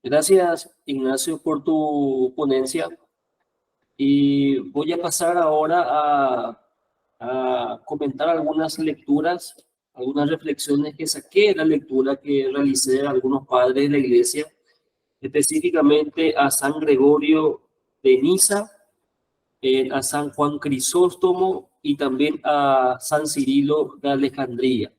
Gracias, Ignacio, por tu ponencia. Y voy a pasar ahora a comentar algunas lecturas, algunas reflexiones que saqué de la lectura que realicé de algunos padres de la iglesia, específicamente a San Gregorio de Niza, a San Juan Crisóstomo y también a San Cirilo de Alejandría.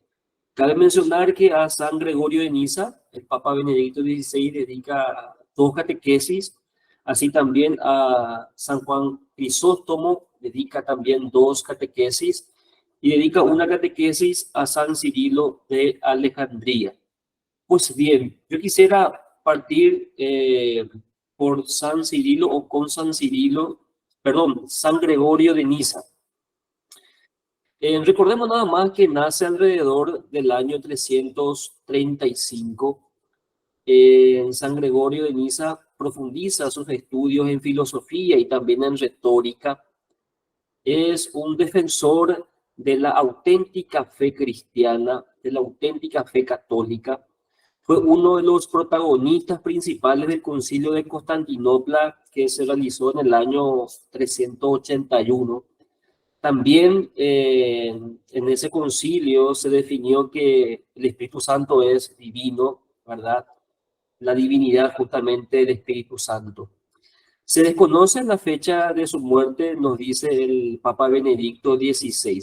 Cabe mencionar que a San Gregorio de Niza, el Papa Benedicto XVI dedica dos catequesis, así también a San Juan Crisóstomo dedica también dos catequesis y dedica una catequesis a San Cirilo de Alejandría. Pues bien, yo quisiera partir por San Cirilo o con San Cirilo, perdón, San Gregorio de Niza. Recordemos nada más que nace alrededor del año 335. San Gregorio de Niza profundiza sus estudios en filosofía y también en retórica. Es un defensor de la auténtica fe cristiana, de la auténtica fe católica. Fue uno de los protagonistas principales del Concilio de Constantinopla que se realizó en el año 381. También en ese concilio se definió que el Espíritu Santo es divino, ¿verdad? La divinidad justamente del Espíritu Santo. Se desconoce la fecha de su muerte, nos dice el Papa Benedicto XVI.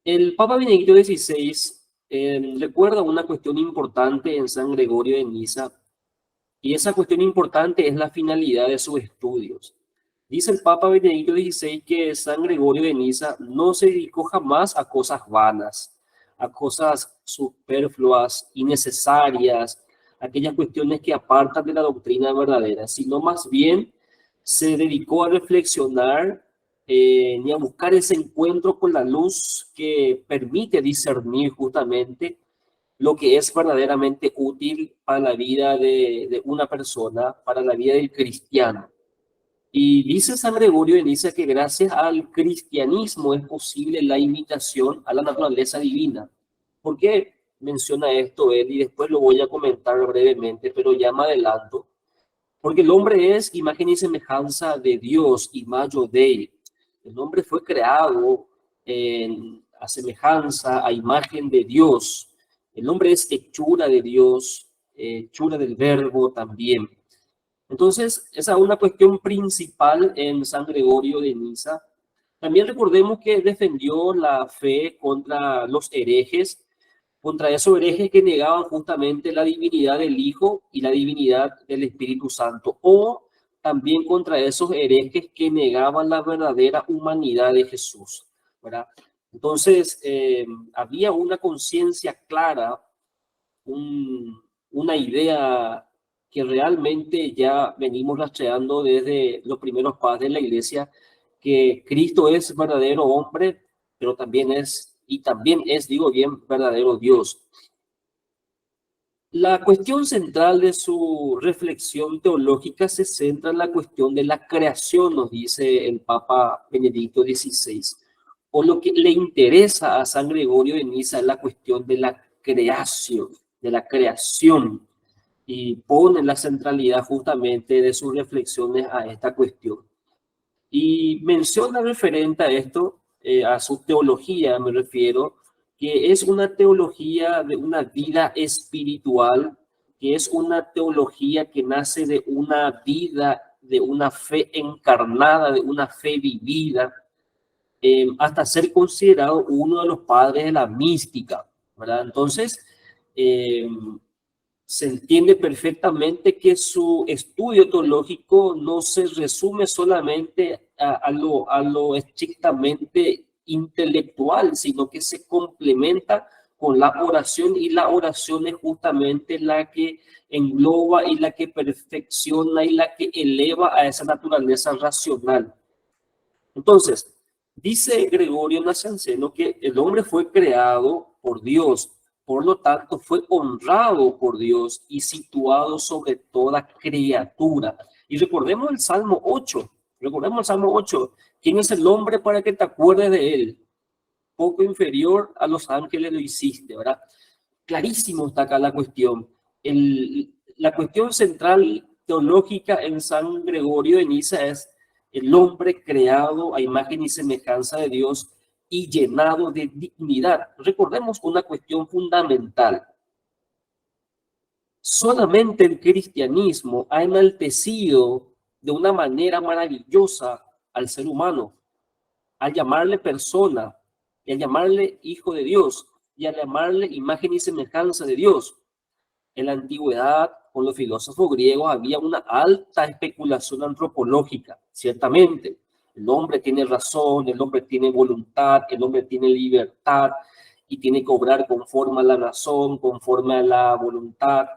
El Papa Benedicto XVI recuerda una cuestión importante en San Gregorio de Niza, y esa cuestión importante es la finalidad de sus estudios. Dice el Papa Benedicto XVI que San Gregorio de Niza no se dedicó jamás a cosas vanas, a cosas superfluas, innecesarias, aquellas cuestiones que apartan de la doctrina verdadera, sino más bien se dedicó a reflexionar y a buscar ese encuentro con la luz que permite discernir justamente lo que es verdaderamente útil para la vida de una persona, para la vida del cristiano. Y dice San Gregorio de Niza que gracias al cristianismo es posible la imitación a la naturaleza divina. ¿Por qué menciona esto él? Y después lo voy a comentar brevemente, pero ya me adelanto. Porque el hombre es imagen y semejanza de Dios, imago Dei. El hombre fue creado a semejanza, a imagen de Dios. El hombre es hechura de Dios, hechura del Verbo también. Entonces, esa es una cuestión principal en San Gregorio de Niza. También recordemos que defendió la fe contra los herejes, contra esos herejes que negaban justamente la divinidad del Hijo y la divinidad del Espíritu Santo, o también contra esos herejes que negaban la verdadera humanidad de Jesús, ¿verdad? Entonces, había una conciencia clara, una idea que realmente ya venimos rastreando desde los primeros padres de la iglesia, que Cristo es verdadero hombre, pero también es, y también es, digo bien, verdadero Dios. La cuestión central de su reflexión teológica se centra en la cuestión de la creación, nos dice el Papa Benedicto XVI. O lo que le interesa a San Gregorio de Niza es la cuestión de la creación, de la creación, y pone la centralidad justamente de sus reflexiones a esta cuestión. Y menciona referente a esto, a su teología me refiero, que es una teología de una vida espiritual, que es una teología que nace de una vida, de una fe encarnada, de una fe vivida, hasta ser considerado uno de los padres de la mística, ¿verdad? Entonces, eh, se entiende perfectamente que su estudio teológico no se resume solamente a lo estrictamente intelectual, sino que se complementa con la oración, y la oración es justamente la que engloba y la que perfecciona y la que eleva a esa naturaleza racional. Entonces, dice Gregorio Nacianceno que el hombre fue creado por Dios, por lo tanto fue honrado por Dios y situado sobre toda criatura. Y recordemos el Salmo 8, recordemos el Salmo 8, ¿quién es el hombre para que te acuerdes de él? Poco inferior a los ángeles lo hiciste, ¿verdad? Clarísimo está acá la cuestión. la cuestión central teológica en San Gregorio de Niza es el hombre creado a imagen y semejanza de Dios y llenado de dignidad. Recordemos una cuestión fundamental. Solamente el cristianismo ha enaltecido de una manera maravillosa al ser humano, al llamarle persona, y al llamarle hijo de Dios, y al llamarle imagen y semejanza de Dios. En la antigüedad, con los filósofos griegos, había una alta especulación antropológica, ciertamente. El hombre tiene razón, el hombre tiene voluntad, el hombre tiene libertad y tiene que obrar conforme a la razón, conforme a la voluntad,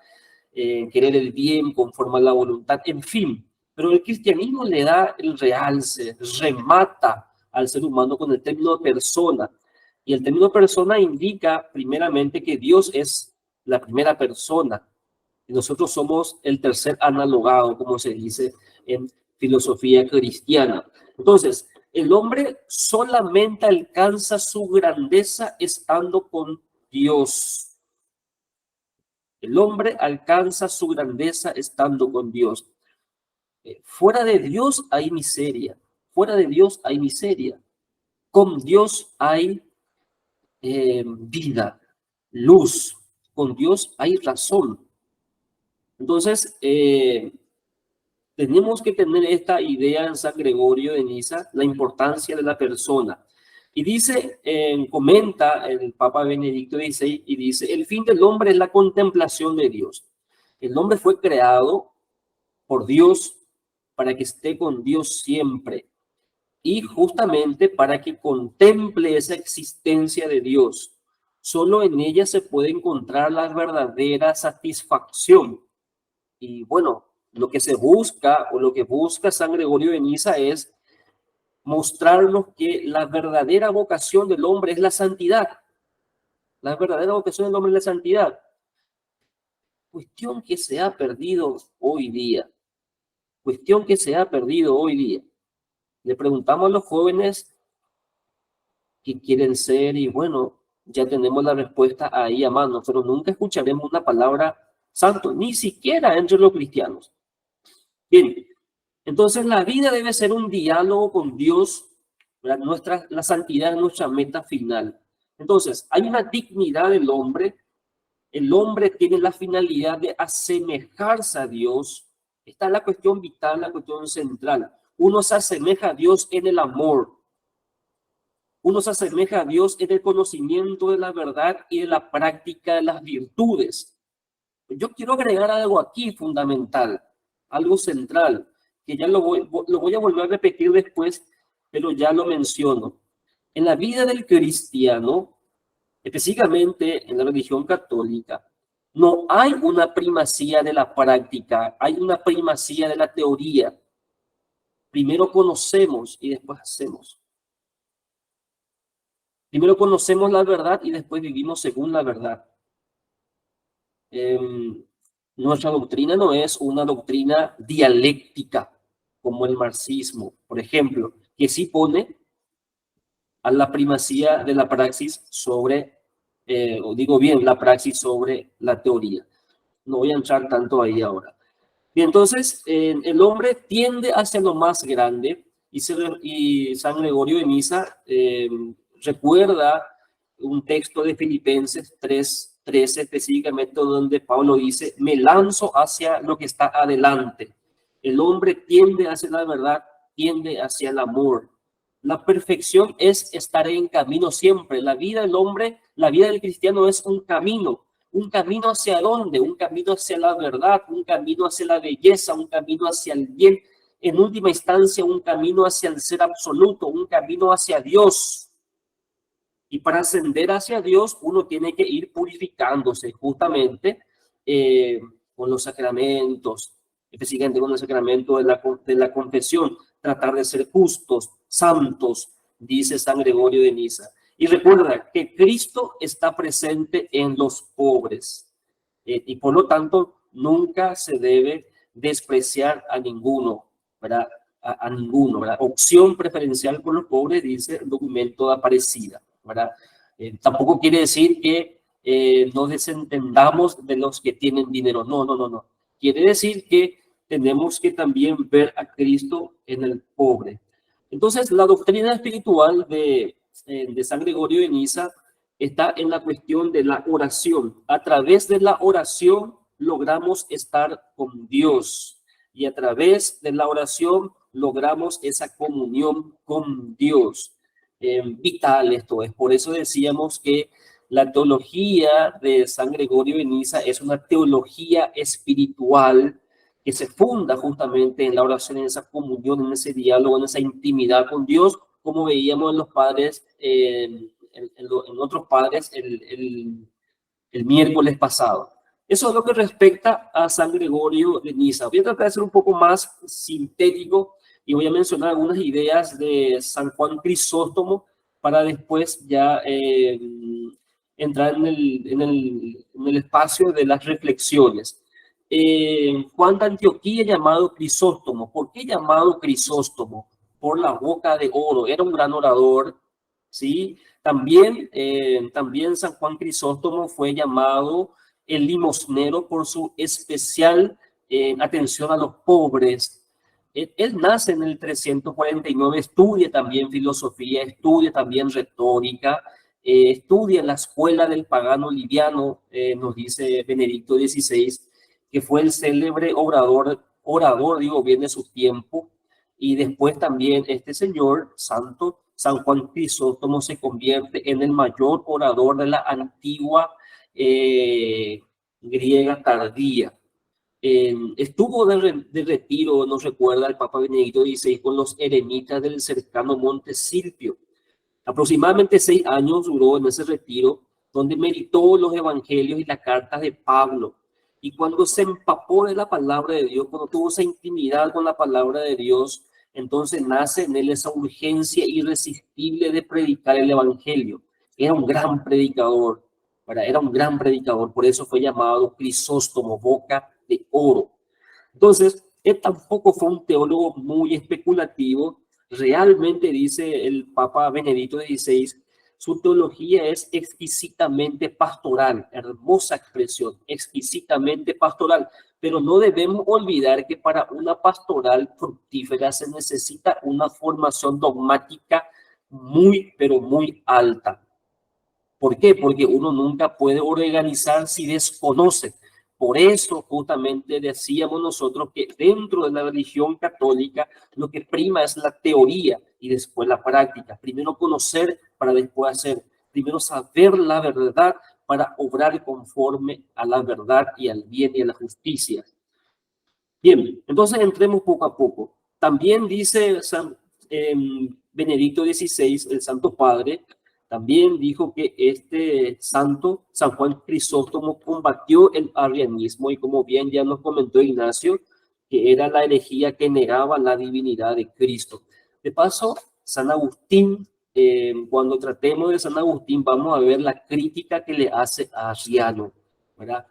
querer el bien, conforme a la voluntad, en fin. Pero el cristianismo le da el realce, remata al ser humano con el término persona. Y el término persona indica primeramente que Dios es la primera persona y nosotros somos el tercer analogado, como se dice en filosofía cristiana. Entonces, el hombre solamente alcanza su grandeza estando con Dios. El hombre alcanza su grandeza estando con Dios. Fuera de Dios hay miseria. Fuera de Dios hay miseria. Con Dios hay vida, luz. Con Dios hay razón. Entonces, tenemos que tener esta idea en San Gregorio de Niza, la importancia de la persona. Y dice, comenta el Papa Benedicto XVI, y dice, el fin del hombre es la contemplación de Dios. El hombre fue creado por Dios para que esté con Dios siempre. Y justamente para que contemple esa existencia de Dios. Solo en ella se puede encontrar la verdadera satisfacción. Y bueno, lo que se busca o lo que busca San Gregorio de Niza es mostrarnos que la verdadera vocación del hombre es la santidad. La verdadera vocación del hombre es la santidad. Cuestión que se ha perdido hoy día. Cuestión que se ha perdido hoy día. Le preguntamos a los jóvenes qué quieren ser y bueno, ya tenemos la respuesta ahí a mano, pero nunca escucharemos una palabra santo, ni siquiera entre los cristianos. Bien, entonces la vida debe ser un diálogo con Dios, ¿verdad? La santidad es nuestra meta final. Entonces, hay una dignidad del hombre. El hombre tiene la finalidad de asemejarse a Dios. Esta es la cuestión vital, la cuestión central. Uno se asemeja a Dios en el amor. Uno se asemeja a Dios en el conocimiento de la verdad y de la práctica de las virtudes. Yo quiero agregar algo aquí fundamental, algo central, que ya lo voy a volver a repetir después, pero ya lo menciono. En la vida del cristiano, específicamente en la religión católica, no hay una primacía de la práctica, hay una primacía de la teoría. Primero conocemos y después hacemos. Primero conocemos la verdad y después vivimos según la verdad. Nuestra doctrina no es una doctrina dialéctica como el marxismo, por ejemplo, que sí pone a la primacía de la praxis sobre, o digo bien, la praxis sobre la teoría. No voy a entrar tanto ahí ahora. Y entonces, el hombre tiende hacia lo más grande y San Gregorio de Niza recuerda un texto de Filipenses 3:13 específicamente donde Pablo dice, me lanzo hacia lo que está adelante. El hombre tiende hacia la verdad, tiende hacia el amor. La perfección es estar en camino siempre. La vida del hombre, la vida del cristiano es un camino. ¿Un camino hacia dónde? Un camino hacia la verdad, un camino hacia la belleza, un camino hacia el bien. En última instancia, un camino hacia el ser absoluto, un camino hacia Dios. Y para ascender hacia Dios, uno tiene que ir purificándose justamente con los sacramentos, específicamente con el sacramento de la confesión, tratar de ser justos, santos, dice San Gregorio de Niza. Y recuerda que Cristo está presente en los pobres y por lo tanto nunca se debe despreciar a ninguno, ¿verdad? A ninguno, ¿verdad? Opción preferencial por los pobres, dice el documento de Aparecida, ¿verdad? Tampoco quiere decir que nos desentendamos de los que tienen dinero. No, no, no, no. Quiere decir que tenemos que también ver a Cristo en el pobre. Entonces, la doctrina espiritual de San Gregorio de Niza está en la cuestión de la oración. A través de la oración logramos estar con Dios y a través de la oración logramos esa comunión con Dios. Vital esto es. Por eso decíamos que la teología de San Gregorio de Niza es una teología espiritual que se funda justamente en la oración, en esa comunión, en ese diálogo, en esa intimidad con Dios, como veíamos en los padres, en otros padres el miércoles pasado. Eso es lo que respecta a San Gregorio de Niza. Voy a tratar de ser un poco más sintético y voy a mencionar algunas ideas de San Juan Crisóstomo para después ya entrar en el espacio de las reflexiones. Juan de Antioquía llamado Crisóstomo. ¿Por qué llamado Crisóstomo? Por la boca de oro. Era un gran orador, ¿sí? También San Juan Crisóstomo fue llamado el limosnero por su especial atención a los pobres. Él nace en el 349, estudia también filosofía, estudia también retórica, estudia en la escuela del pagano Liviano, nos dice Benedicto XVI, que fue el célebre orador, digo bien, de su tiempo. Y después también este señor santo, San Juan Crisóstomo, se convierte en el mayor orador de la antigua griega tardía. Estuvo de retiro, nos recuerda el Papa Benedicto XVI, con los eremitas del cercano Monte Silvio. Aproximadamente 6 años duró en ese retiro, donde meditó los evangelios y las cartas de Pablo. Y cuando se empapó de la palabra de Dios, cuando tuvo esa intimidad con la palabra de Dios, entonces nace en él esa urgencia irresistible de predicar el evangelio. Era un gran predicador, ¿verdad? Era un gran predicador, por eso fue llamado Crisóstomo, boca de oro. Entonces, él tampoco fue un teólogo muy especulativo. Realmente, dice el Papa Benedicto XVI, su teología es exquisitamente pastoral, hermosa expresión, exquisitamente pastoral, pero no debemos olvidar que para una pastoral fructífera se necesita una formación dogmática muy, pero muy alta. ¿Por qué? Porque uno nunca puede organizar si desconoce. Por eso justamente decíamos nosotros que dentro de la religión católica lo que prima es la teoría y después la práctica. Primero conocer para después hacer. Primero saber la verdad para obrar conforme a la verdad y al bien y a la justicia. Bien, entonces entremos poco a poco. También dice Benedicto XVI, el Santo Padre, también dijo que este santo, San Juan Crisóstomo, combatió el arrianismo y como bien ya nos comentó Ignacio, que era la herejía que negaba la divinidad de Cristo. De paso, San Agustín, cuando tratemos de San Agustín, vamos a ver la crítica que le hace a Arriano, ¿verdad?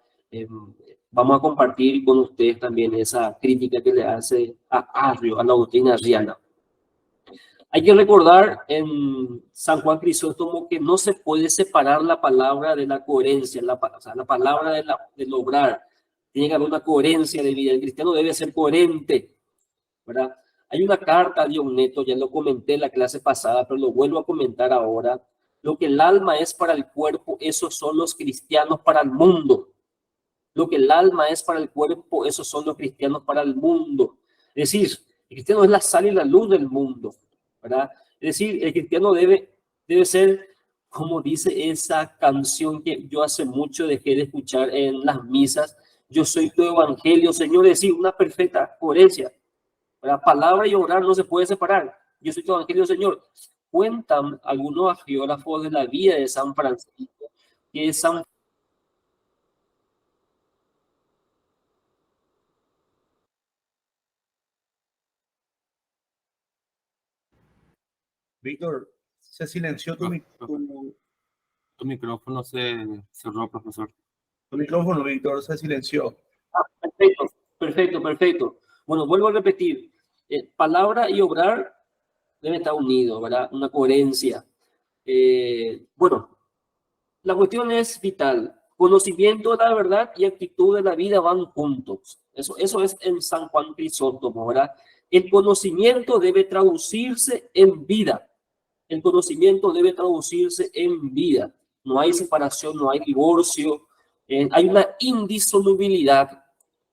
Vamos a compartir con ustedes también esa crítica que le hace a Arrio, a la doctrina arriana. Hay que recordar en San Juan Crisóstomo que no se puede separar la palabra de la coherencia, o sea, la palabra del obrar. Tiene que haber una coherencia de vida. El cristiano debe ser coherente, ¿verdad? Hay una carta de Diogneto, ya lo comenté en la clase pasada, pero lo vuelvo a comentar ahora. Lo que el alma es para el cuerpo, esos son los cristianos para el mundo. Lo que el alma es para el cuerpo, esos son los cristianos para el mundo. Es decir, el cristiano es la sal y la luz del mundo, ¿verdad? Es decir, el cristiano debe ser, como dice esa canción que yo hace mucho dejé de escuchar en las misas, yo soy tu evangelio, Señor, es decir, una perfecta coherencia. La palabra y obrar no se puede separar. Yo soy tu evangelio, Señor. Cuentan algunos geógrafos de la vida de San Francisco que San Víctor, se silenció Tu micrófono se cerró, profesor. tu micrófono, Víctor, se silenció. Perfecto, perfecto, perfecto. Bueno, vuelvo a repetir. Palabra y obrar deben estar unidos, ¿verdad? Una coherencia. Bueno, la cuestión es vital. Conocimiento de la verdad y actitud de la vida van juntos. Eso es en San Juan Crisóstomo, ¿verdad? El conocimiento debe traducirse en vida. El conocimiento debe traducirse en vida. No hay separación, no hay divorcio. Hay una indisolubilidad.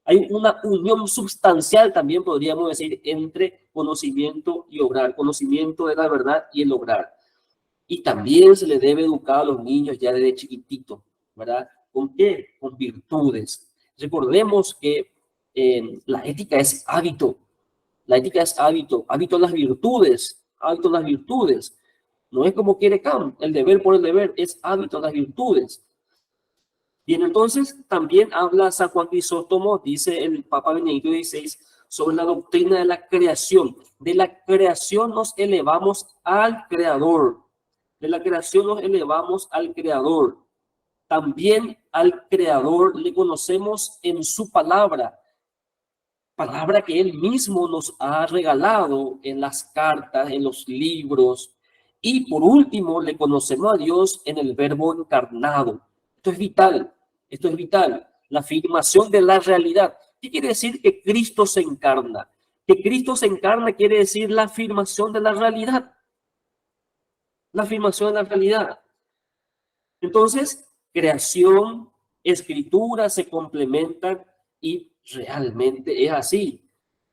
Hay una unión sustancial, también podríamos decir, entre conocimiento y obrar. Conocimiento de la verdad y el obrar. Y también se le debe educar a los niños ya desde chiquitito, ¿verdad? ¿Con qué? Con virtudes. Recordemos que la ética es hábito. La ética es hábito. Hábito en las virtudes. Hábito en las virtudes. No es como quiere Kant, el deber por el deber, es hábito en las virtudes. Bien, entonces también habla San Juan Crisóstomo, dice el Papa Benedicto XVI, sobre la doctrina de la creación. De la creación nos elevamos al Creador. De la creación nos elevamos al Creador. También al Creador le conocemos en su palabra. Palabra que Él mismo nos ha regalado en las cartas, en los libros. Y por último, le conocemos a Dios en el Verbo encarnado. Esto es vital. Esto es vital. La afirmación de la realidad. ¿Qué quiere decir que Cristo se encarna? Que Cristo se encarna quiere decir la afirmación de la realidad. La afirmación de la realidad. Entonces, creación, escritura se complementan y realmente es así.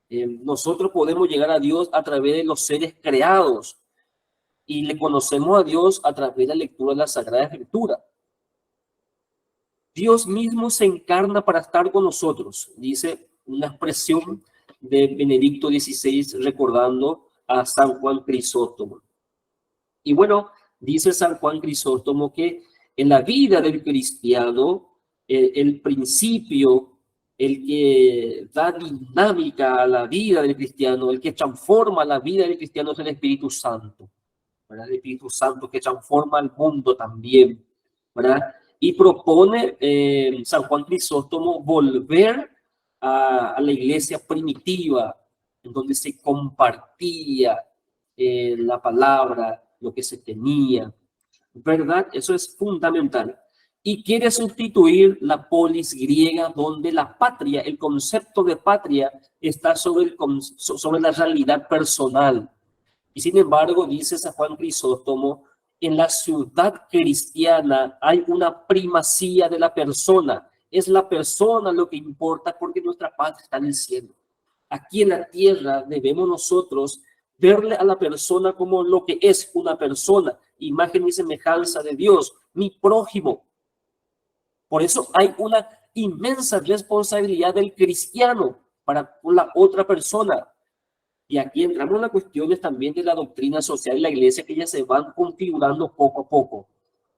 Nosotros podemos llegar a Dios a través de los seres creados y le conocemos a Dios a través de la lectura de la Sagrada Escritura. Dios mismo se encarna para estar con nosotros, dice una expresión de Benedicto XVI recordando a San Juan Crisóstomo. Y bueno, dice San Juan Crisóstomo que en la vida del cristiano, el principio, el que da dinámica a la vida del cristiano, el que transforma la vida del cristiano es el Espíritu Santo, ¿verdad? El Espíritu Santo que transforma el mundo también, ¿verdad? Y propone San Juan Crisóstomo volver a la iglesia primitiva, en donde se compartía la palabra, lo que se tenía, ¿verdad? Eso es fundamental. Y quiere sustituir la polis griega, donde la patria, el concepto de patria, está sobre la realidad personal. Y sin embargo, dice San Juan Crisóstomo, en la ciudad cristiana hay una primacía de la persona. Es la persona lo que importa porque nuestra patria está en el cielo. Aquí en la tierra debemos nosotros verle a la persona como lo que es una persona, imagen y semejanza de Dios, mi prójimo. Por eso hay una inmensa responsabilidad del cristiano para con la otra persona. Y aquí entramos en las cuestiones también de la doctrina social de la iglesia que ya se van configurando poco a poco.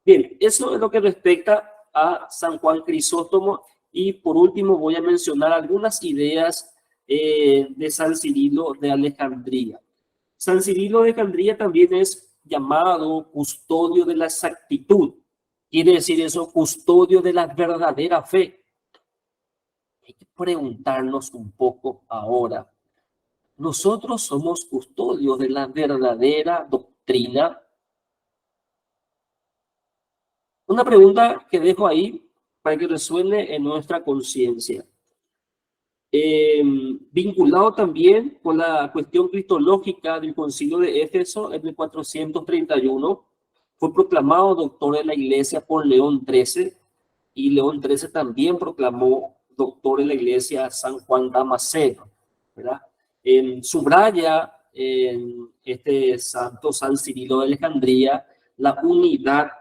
Bien, eso es lo que respecta a San Juan Crisóstomo. Y por último voy a mencionar algunas ideas de San Cirilo de Alejandría. San Cirilo de Alejandría también es llamado custodio de la exactitud. Quiere decir eso, custodio de la verdadera fe. Hay que preguntarnos un poco ahora. ¿Nosotros somos custodios de la verdadera doctrina? Una pregunta que dejo ahí para que resuene en nuestra conciencia. Vinculado también con la cuestión cristológica del Concilio de Éfeso en el 431, fue proclamado doctor de la Iglesia por León XIII, y León XIII también proclamó doctor de la Iglesia a San Juan Damasceno, ¿verdad? Subraya en este santo San Cirilo de Alejandría la unidad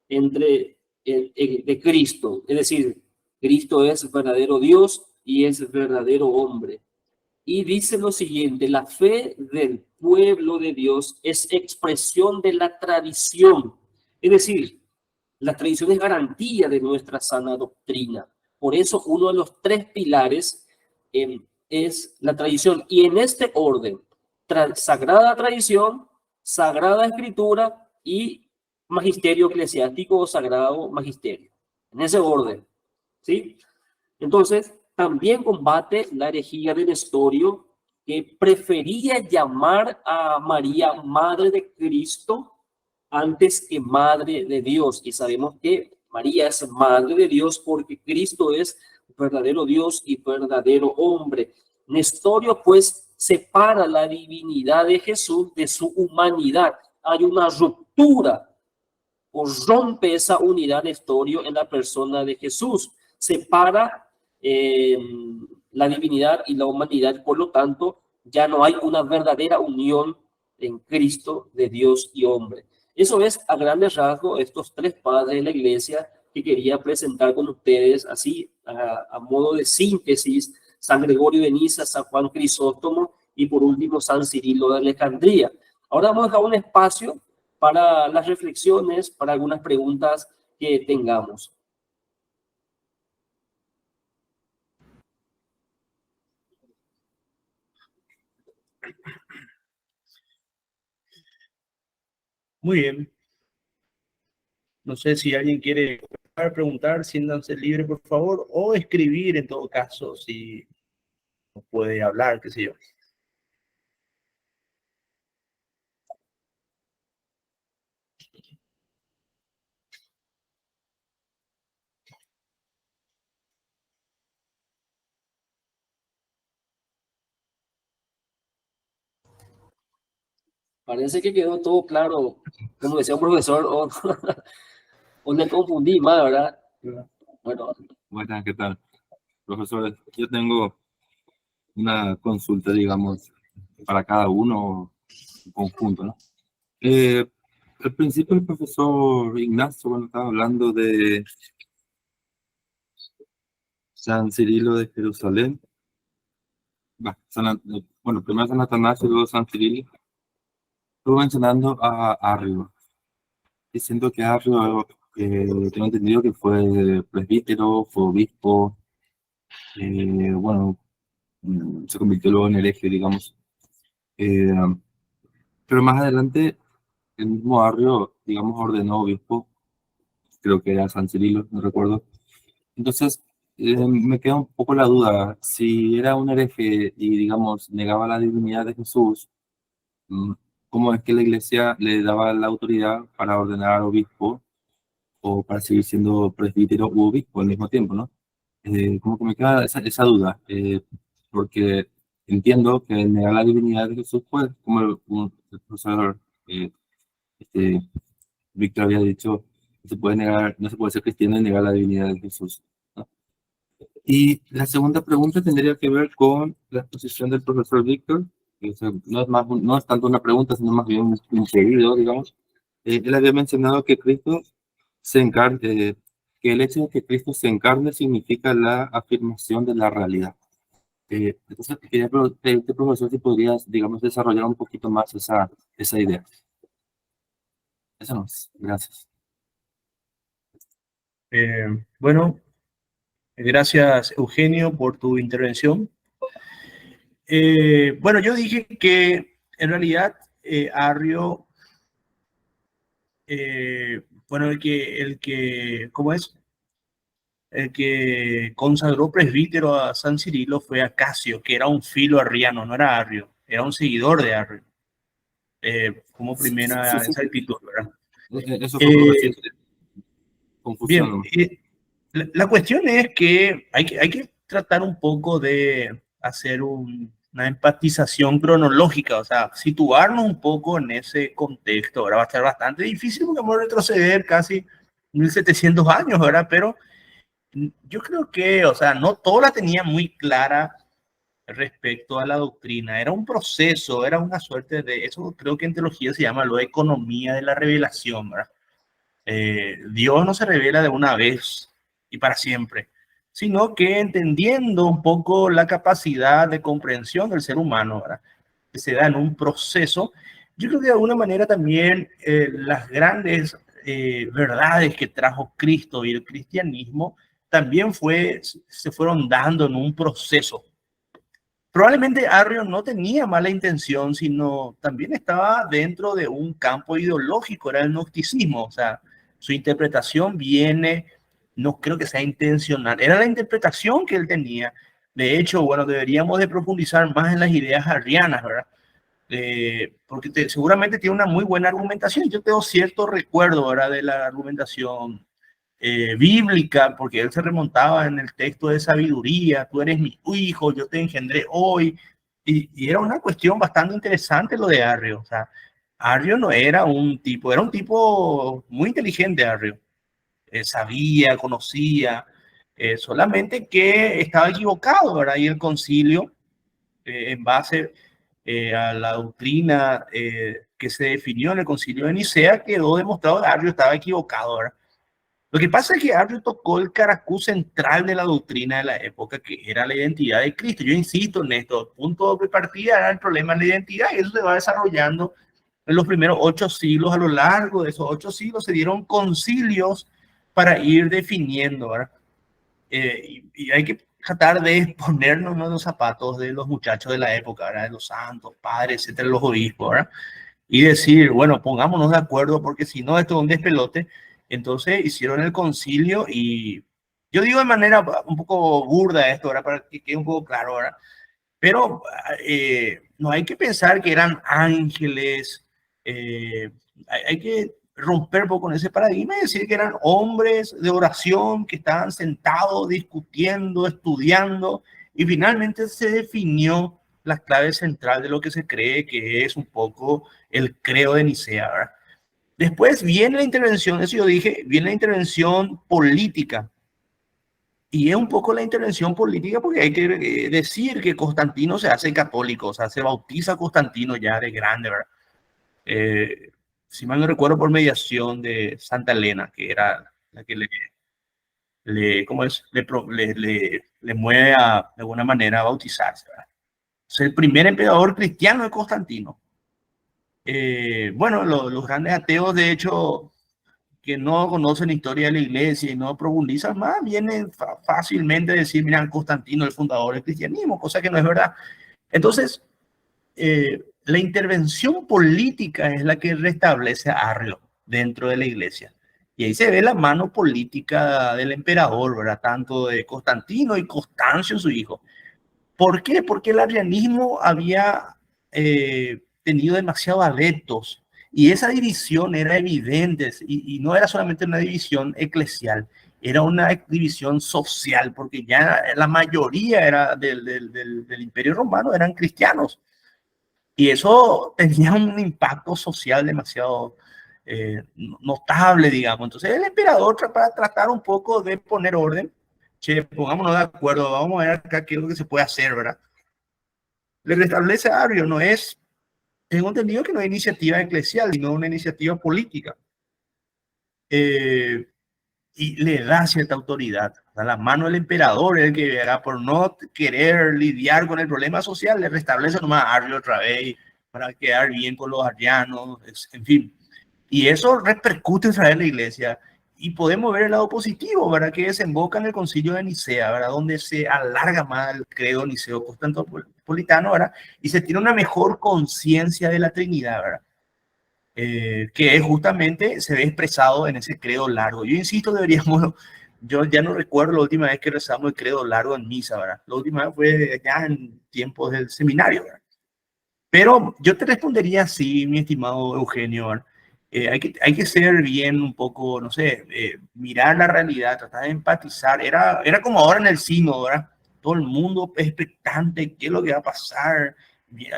de Cristo, es decir, Cristo es verdadero Dios y es verdadero hombre. Y dice lo siguiente: la fe del pueblo de Dios es expresión de la tradición, es decir, la tradición es garantía de nuestra sana doctrina. Por eso uno de los tres pilares es la tradición, y en este orden: sagrada tradición, sagrada escritura y magisterio eclesiástico o sagrado magisterio, en ese orden, ¿sí? Entonces, también combate la herejía de Nestorio, que prefería llamar a María Madre de Cristo antes que Madre de Dios. Y sabemos que María es madre de Dios porque Cristo es verdadero Dios y verdadero hombre. Nestorio pues separa la divinidad de Jesús de su humanidad. Hay una ruptura o rompe esa unidad Nestorio en la persona de Jesús. Separa la divinidad y la humanidad, por lo tanto, ya no hay una verdadera unión en Cristo de Dios y hombre. Eso es a grandes rasgos estos tres padres de la iglesia que quería presentar con ustedes así a modo de síntesis: San Gregorio de Niza, San Juan Crisóstomo y por último San Cirilo de Alejandría. Ahora vamos a dejar un espacio para las reflexiones, para algunas preguntas que tengamos. Muy bien. No sé si alguien quiere preguntar, siéntanse libre, por favor, o escribir en todo caso, si no puede hablar, qué sé yo. Parece que quedó todo claro, como decía un profesor, o le confundí más, ¿verdad? Bueno, Buenas, ¿qué tal? Profesores, yo tengo una consulta, digamos, para cada uno en conjunto, ¿no? Al principio el profesor Ignacio, bueno, estaba hablando de San Cirilo de Jerusalén. Bueno, primero San Atanasio y luego San Cirilo. Estuvo mencionando a Arrio, diciendo que Arrio, tengo entendido que fue presbítero, fue obispo, bueno, se convirtió luego en hereje, digamos. Eh, pero más adelante, el mismo Arrio, digamos, ordenó obispo, creo que era San Cirilo, no recuerdo. Entonces, me queda un poco la duda, si era un hereje y, digamos, negaba la divinidad de Jesús, mm, ¿cómo es que la iglesia le daba la autoridad para ordenar obispo o para seguir siendo presbítero u obispo al mismo tiempo, ¿no? Como que me queda esa duda, porque entiendo que el negar la divinidad de Jesús, pues, como el profesor este, Víctor había dicho, se puede negar, no se puede ser cristiano y negar la divinidad de Jesús, ¿no? Y la segunda pregunta tendría que ver con la exposición del profesor Víctor, que, o sea, no es tanto una pregunta, sino más bien un pedido, digamos. Él había mencionado que Cristo se encarna, que el hecho de que Cristo se encarne significa la afirmación de la realidad. Entonces, quería pedirte, profesor, si podrías, digamos, desarrollar un poquito más esa idea. Eso no es. Gracias. Bueno, gracias, Eugenio, por tu intervención. Bueno, yo dije que en realidad Arrio, bueno, ¿cómo es? El que consagró presbítero a San Cirilo fue Acasio, que era un filo arriano, no era Arrio, era un seguidor de Arrio, como primera Sí, sí. exactitud, ¿verdad? Eso fue por decir Bien, confusión. la cuestión es que hay que tratar un poco de hacer una empatización cronológica, o sea, situarnos un poco en ese contexto. Ahora va a estar bastante difícil porque vamos a retroceder casi 1700 años, ¿verdad? Pero yo creo que, o sea, no todo la tenía muy clara respecto a la doctrina. Era un proceso, era una suerte de, eso creo que en teología se llama la economía de la revelación, ¿verdad? Dios no se revela de una vez y para siempre, sino que entendiendo un poco la capacidad de comprensión del ser humano, ¿verdad? Que se da en un proceso, yo creo que de alguna manera también las grandes verdades que trajo Cristo y el cristianismo también se fueron dando en un proceso. Probablemente Arrio no tenía mala intención, sino también estaba dentro de un campo ideológico, era el gnosticismo, o sea, su interpretación viene, no creo que sea intencional, era la interpretación que él tenía. De hecho, bueno, deberíamos de profundizar más en las ideas arrianas, ¿verdad? Porque seguramente tiene una muy buena argumentación. Yo tengo cierto recuerdo, ¿verdad?, de la argumentación bíblica, porque él se remontaba en el texto de sabiduría, tú eres mi hijo, yo te engendré hoy, y era una cuestión bastante interesante lo de Arrio. O sea, Arrio no era un tipo, era un tipo muy inteligente, Arrio. Sabía, conocía, solamente que estaba equivocado, ¿verdad? Y el concilio, en base a la doctrina que se definió en el concilio de Nicea, quedó demostrado que Arrio estaba equivocado, ¿verdad? Lo que pasa es que Arrio tocó el caracú central de la doctrina de la época, que era la identidad de Cristo. Yo insisto en esto, el punto de partida era el problema de la identidad, y eso se va desarrollando en los primeros 8 siglos. A lo largo de esos 8 siglos se dieron concilios para ir definiendo, ¿verdad? Y hay que tratar de ponernos en los zapatos de los muchachos de la época, ¿verdad? De los santos, padres, etcétera, los obispos, ¿verdad? Y decir, bueno, pongámonos de acuerdo porque si no, esto es un despelote. Entonces hicieron el concilio y yo digo de manera un poco burda esto, ¿verdad? Para que quede un poco claro, ¿verdad? Pero no hay que pensar que eran ángeles, hay que romper un poco con ese paradigma y decir que eran hombres de oración que estaban sentados discutiendo, estudiando, y finalmente se definió la clave central de lo que se cree que es un poco el credo de Nicea, ¿verdad? Después viene la intervención, eso yo dije, viene la intervención política. Y es un poco la intervención política porque hay que decir que Constantino se hace católico, o sea, se bautiza Constantino ya de grande, ¿verdad? Si mal no recuerdo, por mediación de Santa Elena, que era la que ¿cómo es? Le mueve de alguna manera a bautizarse, ¿verdad? Es el primer emperador cristiano de Constantino. Bueno, los grandes ateos, de hecho, que no conocen la historia de la iglesia y no profundizan más, vienen fácilmente a decir, mira, Constantino, el fundador del cristianismo, cosa que no es verdad. Entonces, la intervención política es la que restablece a Arrio dentro de la iglesia. Y ahí se ve la mano política del emperador, ¿verdad? Tanto de Constantino y Constancio, su hijo. ¿Por qué? Porque el arrianismo había tenido demasiados adeptos y esa división era evidente, y no era solamente una división eclesial, era una división social, porque ya la mayoría era del Imperio Romano eran cristianos, y eso tenía un impacto social demasiado notable, digamos. Entonces el emperador, para tratar un poco de poner orden, che, pongámonos de acuerdo, vamos a ver acá qué es lo que se puede hacer, ¿verdad? Le restablece a Arrio, no es, tengo entendido que no es iniciativa eclesial, sino una iniciativa política. Y le da cierta autoridad. A la mano del emperador, el que verá por no querer lidiar con el problema social, le restablece nomás a Arrio otra vez para quedar bien con los arrianos, en fin. Y eso repercute en Israel la iglesia. Y podemos ver el lado positivo, ¿verdad? Que desemboca en el concilio de Nicea, ¿verdad? Donde se alarga más el credo niceo-constantinopolitano, ¿verdad? Y se tiene una mejor conciencia de la Trinidad, ¿verdad? Que es justamente, se ve expresado en ese credo largo. Yo insisto, deberíamos, yo ya no recuerdo la última vez que rezamos el credo largo en misa, ¿verdad? La última vez fue ya en tiempos del seminario, ¿verdad? Pero yo te respondería así, mi estimado Eugenio, ¿verdad? Hay que ser bien un poco, no sé, mirar la realidad, tratar de empatizar. Era como ahora en el sínodo, ¿verdad? Todo el mundo expectante, ¿qué es lo que va a pasar?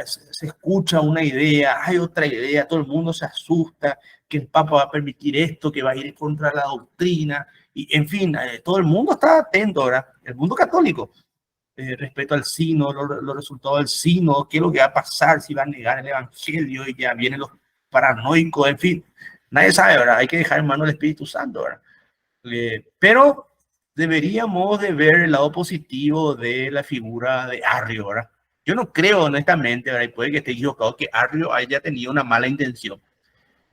Se escucha una idea, hay otra idea, todo el mundo se asusta, que el Papa va a permitir esto, que va a ir contra la doctrina, y en fin, todo el mundo está atento, ¿verdad? El mundo católico, respecto al sínodo, los resultados del sínodo, qué es lo que va a pasar, si va a negar el evangelio y ya vienen los paranoicos, en fin, nadie sabe, ¿verdad? Hay que dejar en manos del Espíritu Santo, ¿verdad? Pero deberíamos de ver el lado positivo de la figura de Arrio, ¿verdad? Yo no creo honestamente, ¿verdad? Y puede que esté equivocado, que Arrio haya tenido una mala intención.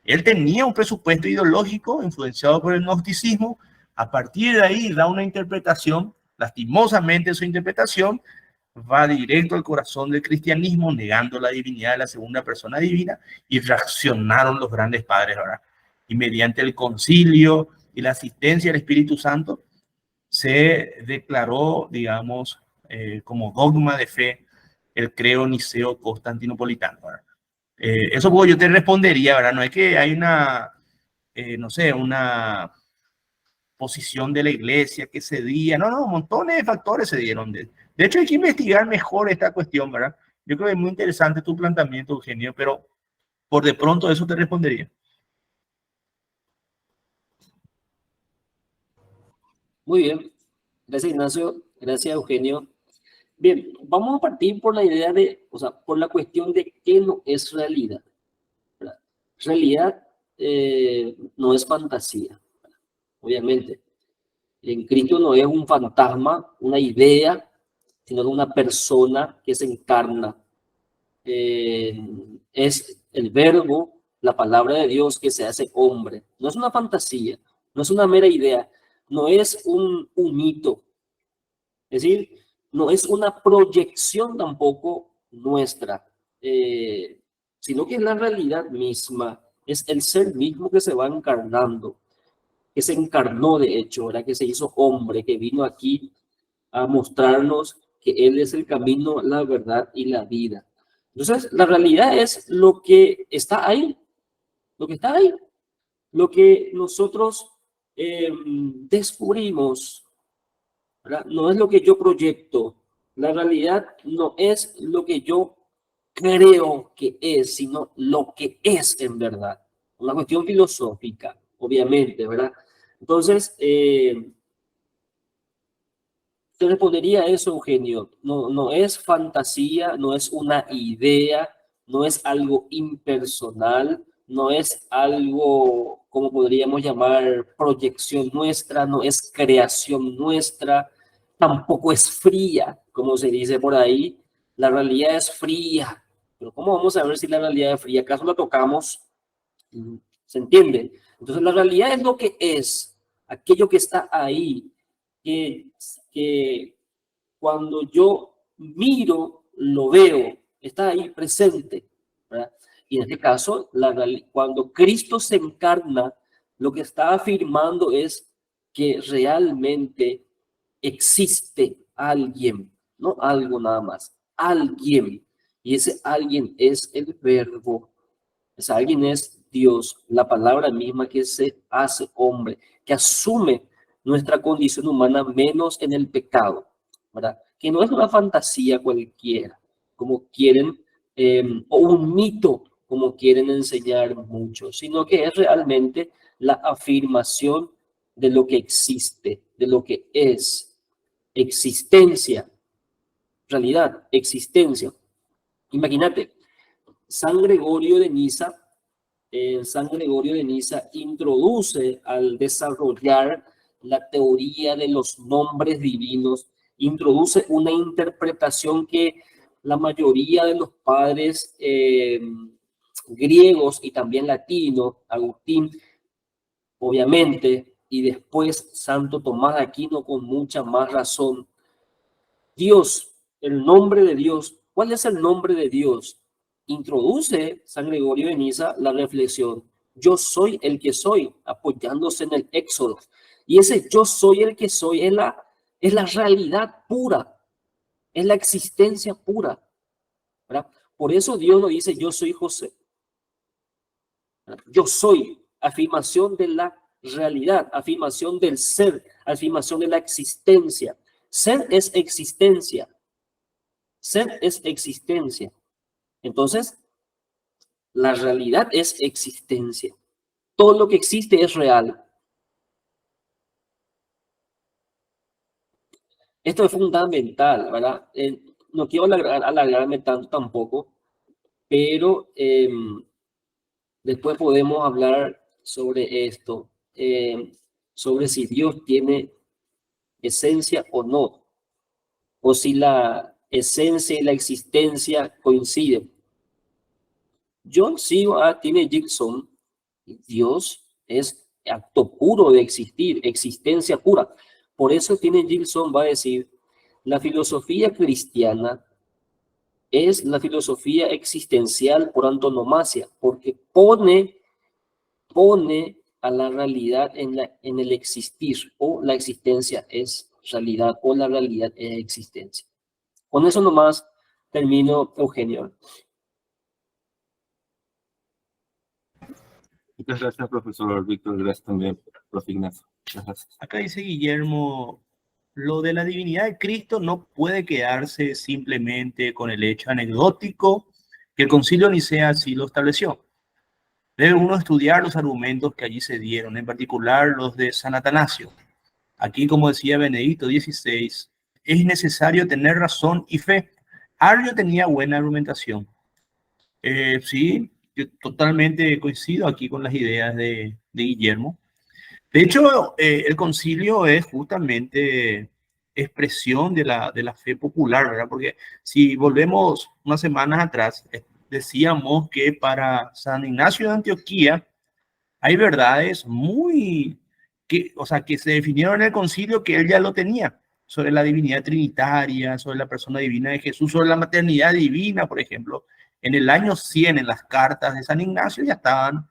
Él tenía un presupuesto ideológico influenciado por el gnosticismo. A partir de ahí da una interpretación, lastimosamente su interpretación va directo al corazón del cristianismo, negando la divinidad de la segunda persona divina, y reaccionaron los grandes padres, ¿verdad? Y mediante el concilio y la asistencia del Espíritu Santo se declaró, digamos, como dogma de fe el credo niceo constantinopolitano, ¿verdad? Eso pues, yo te respondería, ¿verdad? No es que hay una, no sé, una posición de la iglesia que cedía. No, montones de factores se dieron. De hecho, hay que investigar mejor esta cuestión, ¿verdad? Yo creo que es muy interesante tu planteamiento, Eugenio, pero por de pronto eso te respondería. Muy bien. Gracias, Ignacio. Gracias, Eugenio. Bien, vamos a partir por la idea de, o sea, por la cuestión de qué no es realidad, ¿verdad? Realidad no es fantasía, obviamente. En Cristo no es un fantasma, una idea, sino de una persona que se encarna. Es el verbo, la palabra de Dios que se hace hombre. No es una fantasía, no es una mera idea, no es un mito. Es decir, no es una proyección tampoco nuestra, sino que es la realidad misma, es el ser mismo que se va encarnando, que se encarnó de hecho, era que se hizo hombre, que vino aquí a mostrarnos que Él es el camino, la verdad y la vida. Entonces, la realidad es lo que está ahí, lo que está ahí, lo que nosotros descubrimos, ¿verdad? No es lo que yo proyecto. La realidad no es lo que yo creo que es, sino lo que es en verdad. Una cuestión filosófica, obviamente, ¿verdad? Entonces, te respondería eso, Eugenio. No, no es fantasía, no es una idea, no es algo impersonal, no es algo, como podríamos llamar, proyección nuestra, no es creación nuestra, tampoco es fría, como se dice por ahí. La realidad es fría. Pero ¿cómo vamos a ver si la realidad es fría? ¿Acaso la tocamos? ¿Se entiende? Entonces la realidad es lo que es, aquello que está ahí, que, que cuando yo miro, lo veo, está ahí presente, ¿verdad? Y en este caso, cuando Cristo se encarna, lo que está afirmando es que realmente existe alguien, no algo nada más, alguien. Y ese alguien es el verbo. Ese alguien es Dios, la palabra misma que se hace hombre, que asume nuestra condición humana menos en el pecado, ¿verdad? Que no es una fantasía cualquiera, como quieren, o un mito, como quieren enseñar muchos, sino que es realmente la afirmación de lo que existe, de lo que es existencia, realidad, existencia. Imagínate, San Gregorio de Niza, San Gregorio de Niza introduce al desarrollar la teoría de los nombres divinos, introduce una interpretación que la mayoría de los padres griegos y también latinos, Agustín, obviamente, y después Santo Tomás de Aquino con mucha más razón. Dios, el nombre de Dios. ¿Cuál es el nombre de Dios? Introduce San Gregorio de Niza la reflexión. Yo soy el que soy, apoyándose en el Éxodo. Y ese yo soy el que soy es la realidad pura, es la existencia pura, ¿verdad? Por eso Dios lo dice, yo soy José. ¿Verdad? Yo soy, afirmación de la realidad, afirmación del ser, afirmación de la existencia. Ser es existencia. Ser es existencia. Entonces, la realidad es existencia. Todo lo que existe es real. Esto es fundamental, ¿verdad? No quiero alargarme tanto tampoco, pero después podemos hablar sobre esto, sobre si Dios tiene esencia o no, o si la esencia y la existencia coinciden. John sigo tiene Gibson, Dios es acto puro de existir, existencia pura. Por eso tiene Gibson, va a decir, la filosofía cristiana es la filosofía existencial por antonomasia, porque pone a la realidad en el existir, o la existencia es realidad, o la realidad es existencia. Con eso nomás termino, Eugenio. Muchas gracias, profesor Víctor. Gracias también, profe Ignacio. Gracias. Acá dice Guillermo, lo de la divinidad de Cristo no puede quedarse simplemente con el hecho anecdótico que el Concilio de Nicea así lo estableció. Debe uno estudiar los argumentos que allí se dieron, en particular los de San Atanasio. Aquí, como decía Benedicto XVI, es necesario tener razón y fe. Arrio tenía buena argumentación. Sí, yo totalmente coincido aquí con las ideas de Guillermo. De hecho, el concilio es justamente expresión de la fe popular, ¿verdad? Porque si volvemos unas semanas atrás, decíamos que para San Ignacio de Antioquía hay verdades muy, que, o sea, que se definieron en el concilio que él ya lo tenía, sobre la divinidad trinitaria, sobre la persona divina de Jesús, sobre la maternidad divina, por ejemplo. En el año 100, en las cartas de San Ignacio, ya estaban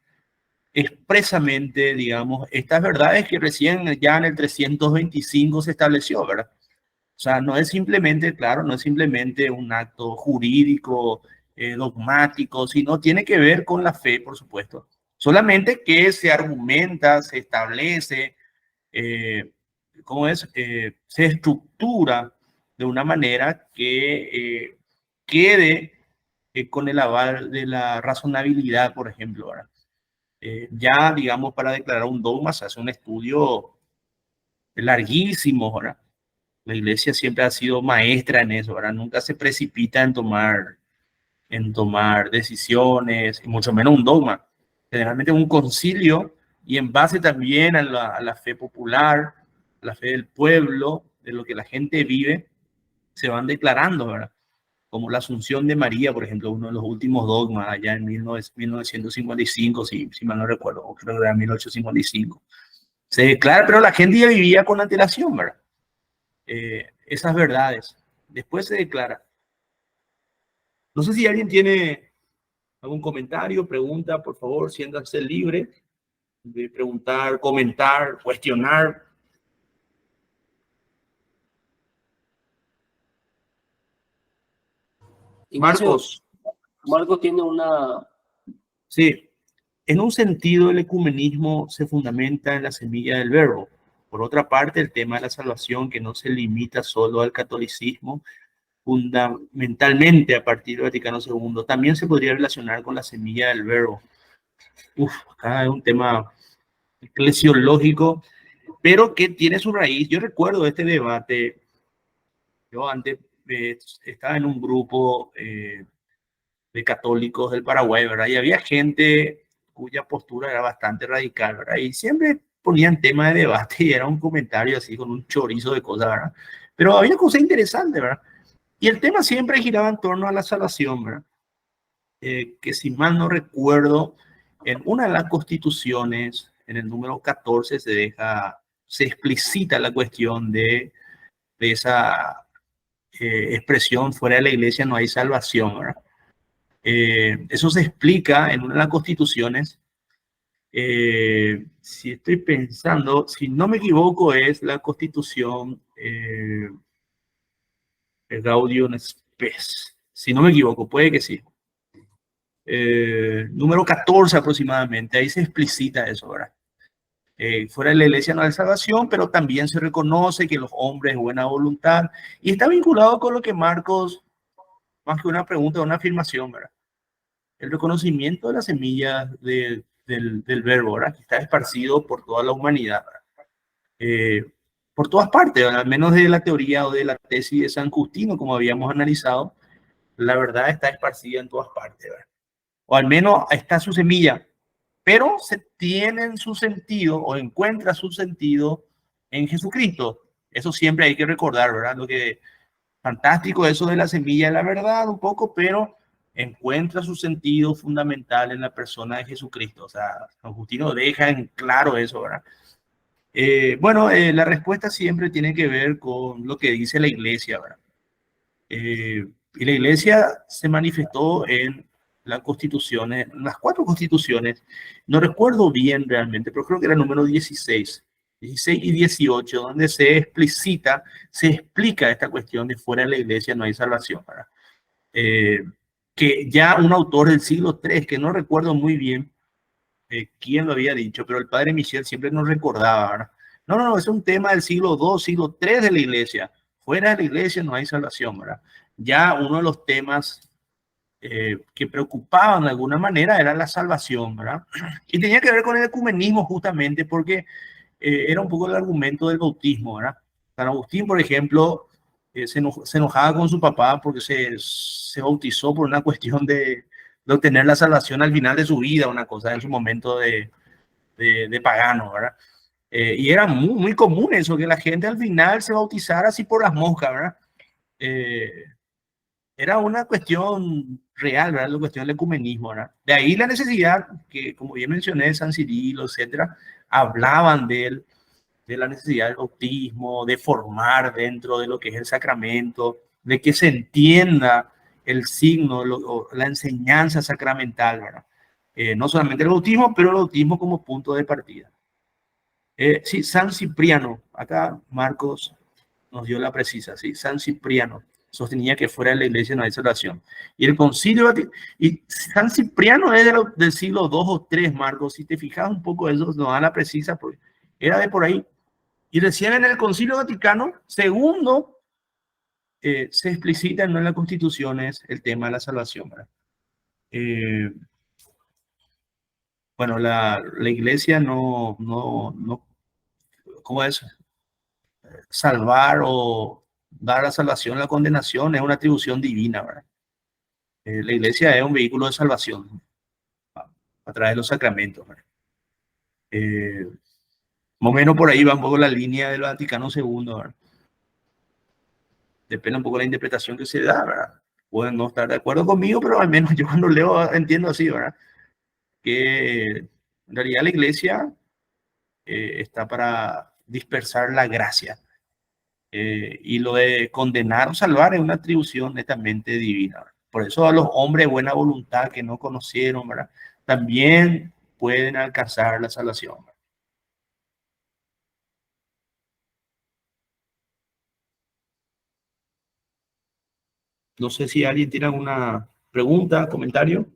expresamente, digamos, estas verdades que recién ya en el 325 se estableció, ¿verdad? O sea, no es simplemente, claro, no es simplemente un acto jurídico, dogmático, sino tiene que ver con la fe, por supuesto. Solamente que se argumenta, se establece, eh, ¿cómo es? Se estructura de una manera que quede con el aval de la razonabilidad, por ejemplo, ¿verdad? Ya, digamos, para declarar un dogma se hace un estudio larguísimo, ¿verdad? La iglesia siempre ha sido maestra en eso, ¿verdad? Nunca se precipita en tomar decisiones, y mucho menos un dogma. Generalmente un concilio y en base también a la fe popular, a la fe del pueblo, de lo que la gente vive, se van declarando, ¿verdad? Como la Asunción de María, por ejemplo, uno de los últimos dogmas allá en 1955, si mal no recuerdo, o creo que era 1855. Se declara, pero la gente ya vivía con antelación, ¿verdad? Esas verdades. Después se declara. No sé si alguien tiene algún comentario, pregunta, por favor, siéntanse libre de preguntar, comentar, cuestionar. Ignacio, Marcos, Marcos tiene una... sí, en un sentido el ecumenismo se fundamenta en la semilla del verbo. Por otra parte, el tema de la salvación, que no se limita solo al catolicismo, fundamentalmente a partir del Vaticano II, también se podría relacionar con la semilla del verbo. Acá es un tema eclesiológico, pero que tiene su raíz. Yo recuerdo este debate, yo antes estaba en un grupo de católicos del Paraguay, ¿verdad? Y había gente cuya postura era bastante radical, ¿verdad? Y siempre ponían tema de debate y era un comentario así con un chorizo de cosas, ¿verdad? Pero había cosas interesantes, ¿verdad? Y el tema siempre giraba en torno a la salvación, ¿verdad? Que si mal no recuerdo, en una de las constituciones, en el número 14, se explicita la cuestión de esa expresión: fuera de la iglesia no hay salvación, ¿verdad? Eso se explica en una de las constituciones. Si estoy pensando, si no me equivoco, es la constitución Gaudium Spes. Si no me equivoco, puede que sí. Número 14 aproximadamente, ahí se explicita eso, ¿verdad? Fuera de la iglesia no hay salvación, pero también se reconoce que los hombres de buena voluntad, y está vinculado con lo que Marcos, más que una pregunta, una afirmación, ¿verdad? El reconocimiento de la semilla del verbo, ¿verdad? Que está esparcido por toda la humanidad, por todas partes, ¿verdad? Al menos de la teoría o de la tesis de San Justino, como habíamos analizado, la verdad está esparcida en todas partes, ¿verdad? O al menos está su semilla, pero se tiene su sentido o encuentra su sentido en Jesucristo. Eso siempre hay que recordar, ¿verdad? Lo que fantástico eso de la semilla de la verdad un poco, pero encuentra su sentido fundamental en la persona de Jesucristo. O sea, San Justino deja en claro eso, ¿verdad? Bueno, la respuesta siempre tiene que ver con lo que dice la iglesia, ¿verdad? Y la iglesia se manifestó en las constituciones, las 4 constituciones, no recuerdo bien realmente, pero creo que era el número 16 y 18, donde se explicita, se explica esta cuestión de fuera de la iglesia no hay salvación, ¿verdad? Que ya un autor del siglo III, que no recuerdo muy bien quién lo había dicho, pero el padre Michel siempre nos recordaba, ¿verdad? No, no, no, es un tema del siglo II, siglo III de la iglesia. Fuera de la iglesia no hay salvación, ¿verdad? Ya uno de los temas que preocupaban de alguna manera era la salvación, ¿verdad? Y tenía que ver con el ecumenismo justamente porque era un poco el argumento del bautismo, ¿verdad? San Agustín, por ejemplo, se enojaba con su papá porque se bautizó por una cuestión de obtener la salvación al final de su vida, una cosa en su momento de pagano, ¿verdad? Y era muy, muy común eso, que la gente al final se bautizara así por las moscas, ¿verdad? Eh, Era una cuestión real, ¿verdad? La cuestión del ecumenismo, ¿verdad? De ahí la necesidad que, como bien mencioné, San Cirilo, etcétera, hablaban de la necesidad del bautismo, de formar dentro de lo que es el sacramento, de que se entienda el signo, la enseñanza sacramental, ¿verdad? No solamente el bautismo, pero el bautismo como punto de partida. Sí, San Cipriano, acá Marcos nos dio la precisa, sí, San Cipriano sostenía que fuera de la iglesia no hay salvación. Y el concilio, y San Cipriano es del siglo II o III, Marcos, si te fijas un poco eso, nos da la precisa, porque era de por ahí. Y recién en el concilio Vaticano segundo se explicita en las constituciones el tema de la salvación, ¿verdad? Bueno, la iglesia no, ¿cómo es? Salvar o dar la salvación, la condenación es una atribución divina, ¿verdad? La iglesia es un vehículo de salvación a través de los sacramentos, ¿verdad? Más o menos por ahí va un poco la línea del Vaticano II, ¿verdad? Depende un poco de la interpretación que se da, ¿verdad? Pueden no estar de acuerdo conmigo, pero al menos yo cuando leo entiendo así, ¿verdad? Que en realidad la iglesia está para dispersar la gracia. Y lo de condenar o salvar es una atribución netamente divina, ¿verdad? Por eso a los hombres de buena voluntad que no conocieron, ¿verdad? También pueden alcanzar la salvación, ¿verdad? No sé si alguien tiene alguna pregunta, comentario.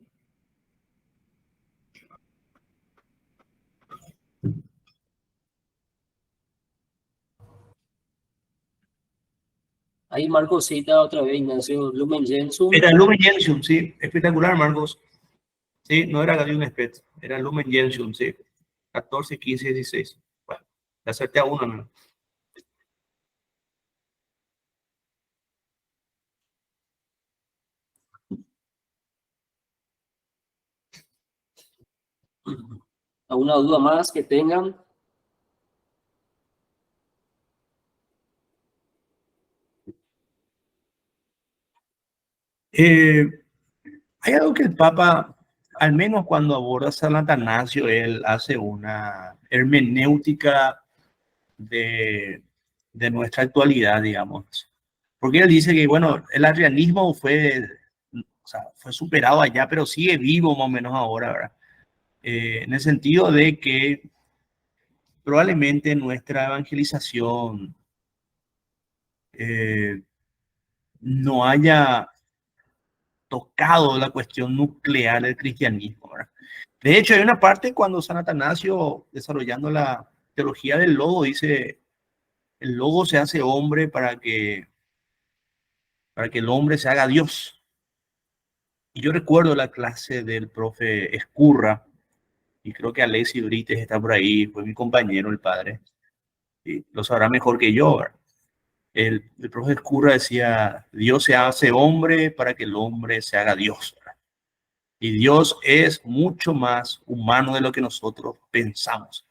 Ahí Marcos cita otra vez Ignacio Lumen Gentium. Era Lumen Gentium, sí, espectacular, Marcos. Sí, no era Gaudium et Spes, era Lumen Gentium, sí. 14, 15, 16. Bueno, le acerté a uno, ¿no? ¿Alguna duda más que tengan? Eh, Hay algo que el Papa, al menos cuando aborda a San Atanasio, él hace una hermenéutica de nuestra actualidad, digamos. Porque él dice que, bueno, el arrianismo fue, o sea, fue superado allá, pero sigue vivo más o menos ahora, ¿verdad? En el sentido de que probablemente nuestra evangelización eh, no haya tocado la cuestión nuclear del cristianismo, ¿verdad? De hecho, hay una parte cuando San Atanasio, desarrollando la teología del logo, dice, el logo se hace hombre para que el hombre se haga Dios. Y yo recuerdo la clase del profe Escurra, y creo que Alessi Brites está por ahí, fue mi compañero, el padre, y lo sabrá mejor que yo, ¿verdad? El profe Escurra decía, Dios se hace hombre para que el hombre se haga Dios, ¿verdad? Y Dios es mucho más humano de lo que nosotros pensamos.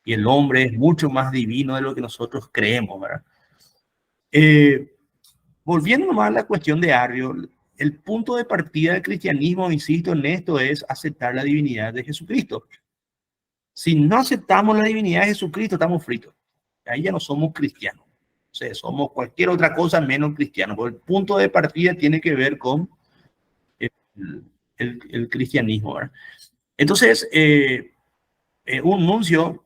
Y el hombre es mucho más divino de lo que nosotros creemos, ¿verdad? Eh, Volviendo nomás a la cuestión de Arrio, el punto de partida del cristianismo, insisto en esto, es aceptar la divinidad de Jesucristo. Si no aceptamos la divinidad de Jesucristo, estamos fritos. Ahí ya no somos cristianos. O sea, somos cualquier otra cosa menos cristianos. Porque el punto de partida tiene que ver con el, el cristianismo, ¿verdad? Entonces, un nuncio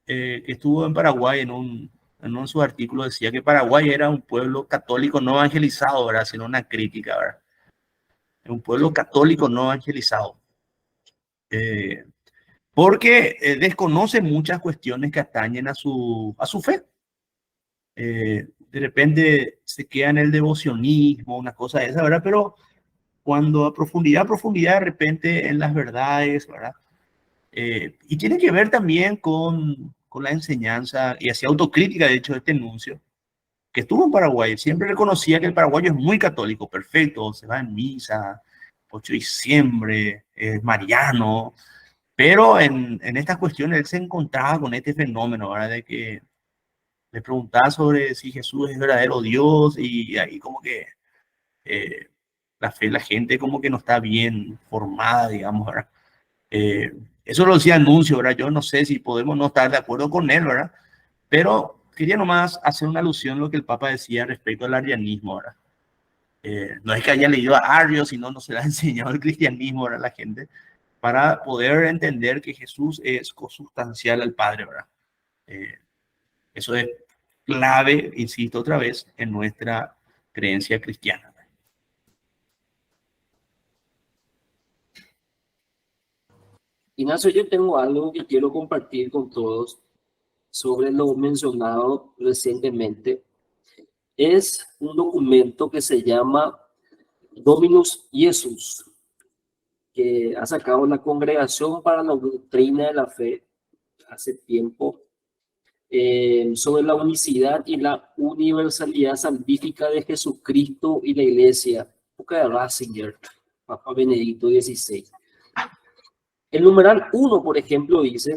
que estuvo en Paraguay en uno de sus artículos decía que Paraguay era un pueblo católico no evangelizado, ¿verdad? Sino una crítica, ¿verdad? Un pueblo católico no evangelizado. Eh, porque desconoce muchas cuestiones que atañen a su fe. De repente se queda en el devocionismo, una cosa de esa, ¿verdad? Pero cuando a profundidad, de repente en las verdades, ¿verdad? Y tiene que ver también con la enseñanza y hacía autocrítica, de hecho, de este nuncio, que estuvo en Paraguay. Siempre reconocía que el paraguayo es muy católico, perfecto, se va en misa, 8 de diciembre, es mariano, pero en estas cuestiones él se encontraba con este fenómeno, ¿verdad? De que le preguntaba sobre si Jesús es verdadero Dios y ahí como que eh, la fe de la gente como que no está bien formada, digamos, ¿verdad? Eh, Eso lo decía Anuncio, ¿verdad? Yo no sé si podemos no estar de acuerdo con él, ¿verdad? Pero quería nomás hacer una alusión a lo que el Papa decía respecto al arrianismo, ¿verdad? No es que haya leído a Arios, sino no se le ha enseñado el cristianismo, ¿verdad? A la gente, para poder entender que Jesús es consustancial al Padre, ¿verdad? Eh, Eso es clave, insisto otra vez, en nuestra creencia cristiana. Ignacio, yo tengo algo que quiero compartir con todos sobre lo mencionado recientemente. Es un documento que se llama Dominus Jesus, que ha sacado la Congregación para la Doctrina de la Fe hace tiempo, sobre la unicidad y la universalidad salvífica de Jesucristo y la Iglesia, época de Ratzinger, Papa Benedicto XVI. El numeral 1, por ejemplo, dice: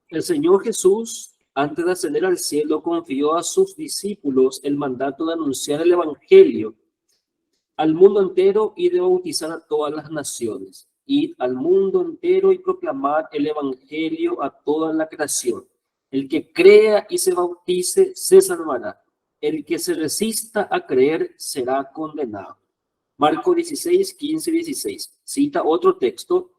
el Señor Jesús, antes de ascender al cielo, confió a sus discípulos el mandato de anunciar el Evangelio al mundo entero y de bautizar a todas las naciones. Id al mundo entero y proclamar el Evangelio a toda la creación. El que crea y se bautice se salvará. El que se resista a creer será condenado. Marcos 16, 15, 16. Cita otro texto: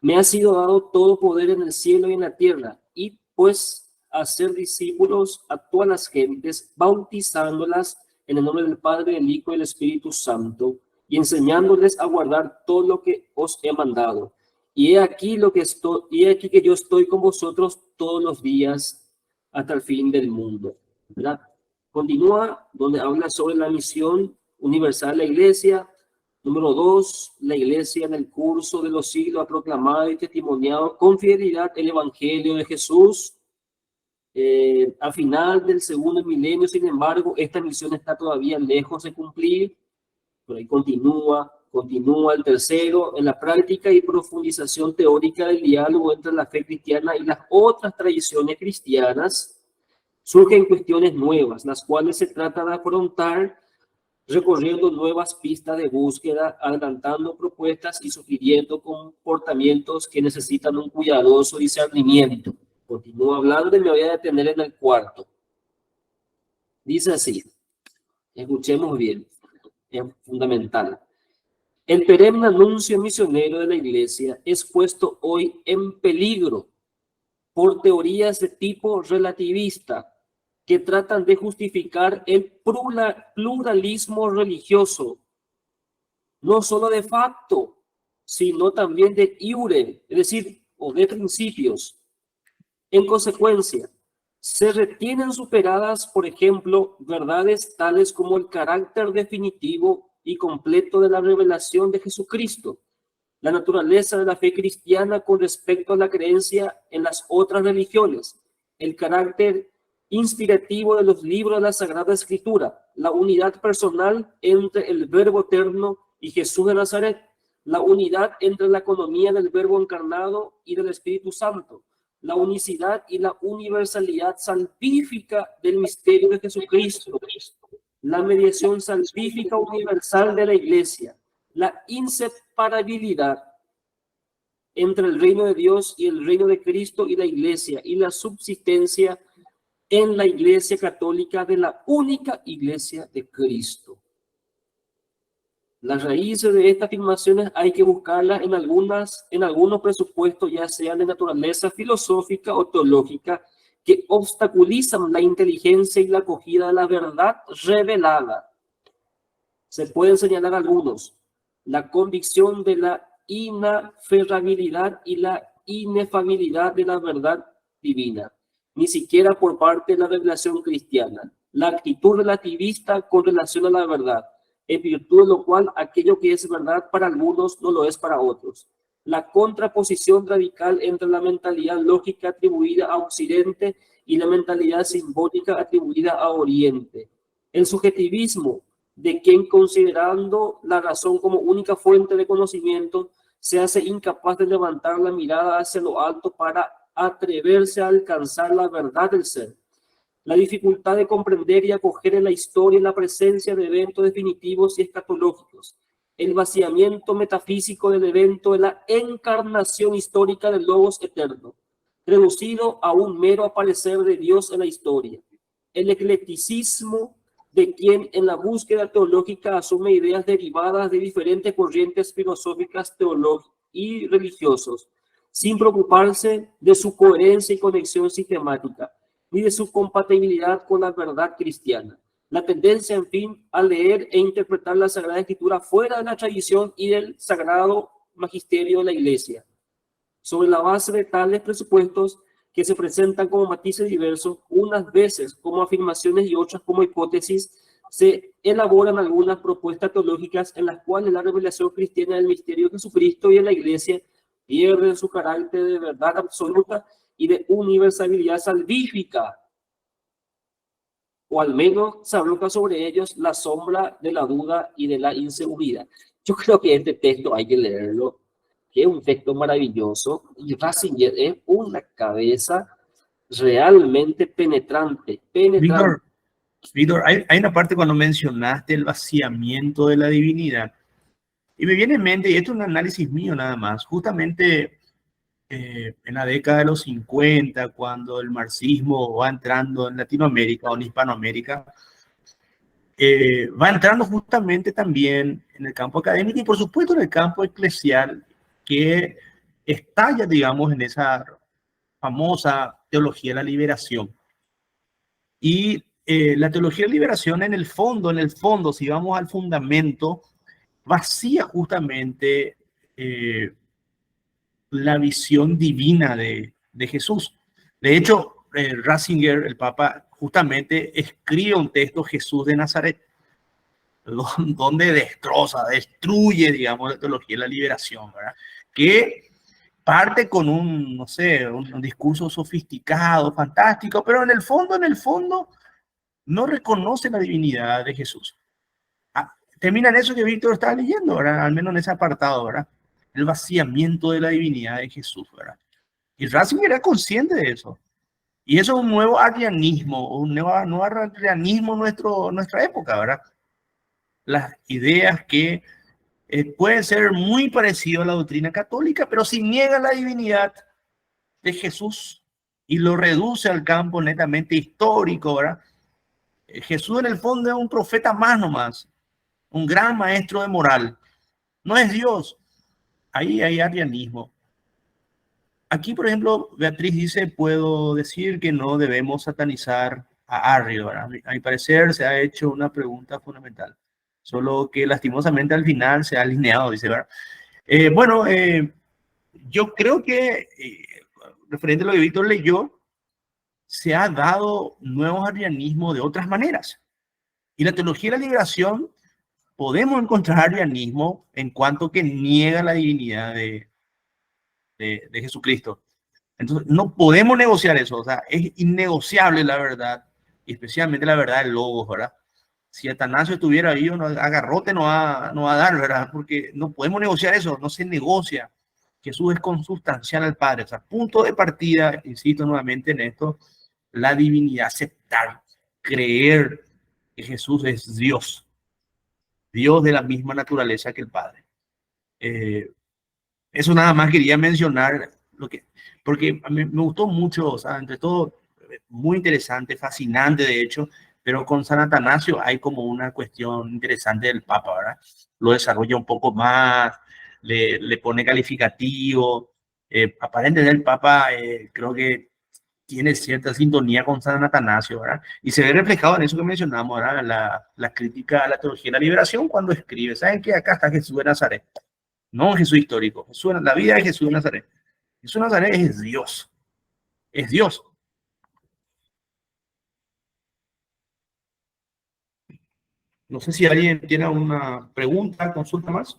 me ha sido dado todo poder en el cielo y en la tierra, y pues hacer discípulos a todas las gentes, bautizándolas en el nombre del Padre, del Hijo y del Espíritu Santo, y enseñándoles a guardar todo lo que os he mandado. Y he aquí que yo estoy con vosotros todos los días hasta el fin del mundo. ¿Verdad? Continúa donde habla sobre la misión universal de la Iglesia. Número 2, la Iglesia en el curso de los siglos ha proclamado y testimoniado con fidelidad el Evangelio de Jesús. Al final del segundo milenio, sin embargo, esta misión está todavía lejos de cumplir. Por ahí continúa el tercero, en la práctica y profundización teórica del diálogo entre la fe cristiana y las otras tradiciones cristianas, surgen cuestiones nuevas, las cuales se trata de afrontar recorriendo nuevas pistas de búsqueda, adelantando propuestas y sugiriendo comportamientos que necesitan un cuidadoso discernimiento. Continúo hablando y me voy a detener en el cuarto. Dice así, escuchemos bien, es fundamental. El perenne anuncio misionero de la Iglesia es puesto hoy en peligro por teorías de tipo relativista que tratan de justificar el pluralismo religioso, no solo de facto, sino también de iure, es decir, o de principios. En consecuencia, se retienen superadas, por ejemplo, verdades tales como el carácter definitivo y completo de la revelación de Jesucristo, la naturaleza de la fe cristiana con respecto a la creencia en las otras religiones, el carácter inspirativo de los libros de la Sagrada Escritura, la unidad personal entre el Verbo eterno y Jesús de Nazaret, la unidad entre la economía del Verbo encarnado y del Espíritu Santo, la unicidad y la universalidad salvífica del misterio de Jesucristo, la mediación salvífica universal de la Iglesia, la inseparabilidad entre el reino de Dios y el reino de Cristo y la Iglesia, y la subsistencia en la Iglesia católica de la única Iglesia de Cristo. Las raíces de estas afirmaciones hay que buscarlas en algunos presupuestos, ya sean de naturaleza filosófica o teológica, que obstaculizan la inteligencia y la acogida de la verdad revelada. Se pueden señalar algunos: la convicción de la inaferrabilidad y la inefabilidad de la verdad divina, ni siquiera por parte de la revelación cristiana. La actitud relativista con relación a la verdad, en virtud de lo cual aquello que es verdad para algunos no lo es para otros. La contraposición radical entre la mentalidad lógica atribuida a Occidente y la mentalidad simbólica atribuida a Oriente. El subjetivismo de quien, considerando la razón como única fuente de conocimiento, se hace incapaz de levantar la mirada hacia lo alto para atreverse a alcanzar la verdad del ser. La dificultad de comprender y acoger en la historia la presencia de eventos definitivos y escatológicos. El vaciamiento metafísico del evento de la encarnación histórica del Logos eterno, reducido a un mero aparecer de Dios en la historia. El eclecticismo de quien en la búsqueda teológica asume ideas derivadas de diferentes corrientes filosóficas, teológicas y religiosos, sin preocuparse de su coherencia y conexión sistemática, ni de su compatibilidad con la verdad cristiana. La tendencia, en fin, a leer e interpretar la Sagrada Escritura fuera de la tradición y del sagrado magisterio de la Iglesia. Sobre la base de tales presupuestos que se presentan como matices diversos, unas veces como afirmaciones y otras como hipótesis, se elaboran algunas propuestas teológicas en las cuales la revelación cristiana del misterio de Jesucristo y de la Iglesia pierde su carácter de verdad absoluta y de universalidad salvífica, o al menos se arroja sobre ellos la sombra de la duda y de la inseguridad. Yo creo que este texto hay que leerlo, que es un texto maravilloso, y Ratzinger es una cabeza realmente penetrante. Víctor, hay una parte cuando mencionaste el vaciamiento de la divinidad, y me viene en mente, y esto es un análisis mío nada más, justamente en la década de los 50, cuando el marxismo va entrando en Latinoamérica o en Hispanoamérica, va entrando justamente también en el campo académico y por supuesto en el campo eclesial, que estalla, digamos, en esa famosa teología de la liberación. Y la teología de la liberación en el fondo, si vamos al fundamento, vacía justamente la visión divina de Jesús. De hecho, Ratzinger, el Papa, justamente escribe un texto, Jesús de Nazaret, donde destruye, digamos, la teología de la liberación, ¿verdad? Que parte con un, no sé, un discurso sofisticado, fantástico, pero en el fondo, no reconoce la divinidad de Jesús. Termina en eso que Víctor está leyendo, ¿verdad? Al menos en ese apartado, ¿verdad? El vaciamiento de la divinidad de Jesús, ¿verdad? Y Ratzinger era consciente de eso. Y eso es un nuevo arrianismo, un nuevo arrianismo en nuestra época, ¿verdad? Las ideas que pueden ser muy parecidas a la doctrina católica, pero si niega la divinidad de Jesús y lo reduce al campo netamente histórico, ¿verdad? Jesús en el fondo es un profeta más nomás, un gran maestro de moral. No es Dios. Ahí hay arrianismo. Aquí, por ejemplo, Beatriz dice, puedo decir que no debemos satanizar a Arrio. A mi parecer se ha hecho una pregunta fundamental, solo que lastimosamente al final se ha alineado, dice, ¿verdad? Yo creo que, referente a lo que Víctor leyó, se ha dado nuevos arrianismos de otras maneras. Y la teología de la liberación, podemos encontrar arrianismo en cuanto que niega la divinidad de Jesucristo. Entonces, no podemos negociar eso, o sea, es innegociable la verdad, especialmente la verdad del Logos, ¿verdad? Si Atanasio estuviera ahí, a garrote no va a dar, ¿verdad? Porque no podemos negociar eso, no se negocia. Jesús es consustancial al Padre, o sea, punto de partida, insisto nuevamente en esto, la divinidad, aceptar, creer que Jesús es Dios, Dios de la misma naturaleza que el Padre. Eso nada más quería mencionar, porque a mí me gustó mucho, o sea, entre todo, muy interesante, fascinante de hecho, pero con San Atanasio hay como una cuestión interesante del Papa, ¿verdad? Lo desarrolla un poco más, le pone calificativo. Aparentemente el Papa creo que tiene cierta sintonía con San Atanasio, ¿verdad? Y se ve reflejado en eso que mencionamos, ¿verdad? La crítica a la teología de la liberación cuando escribe, ¿saben qué? Acá está Jesús de Nazaret. No Jesús histórico, Jesús, la vida de Jesús de Nazaret. Jesús de Nazaret es Dios. Es Dios. No sé si alguien tiene una pregunta, consulta más.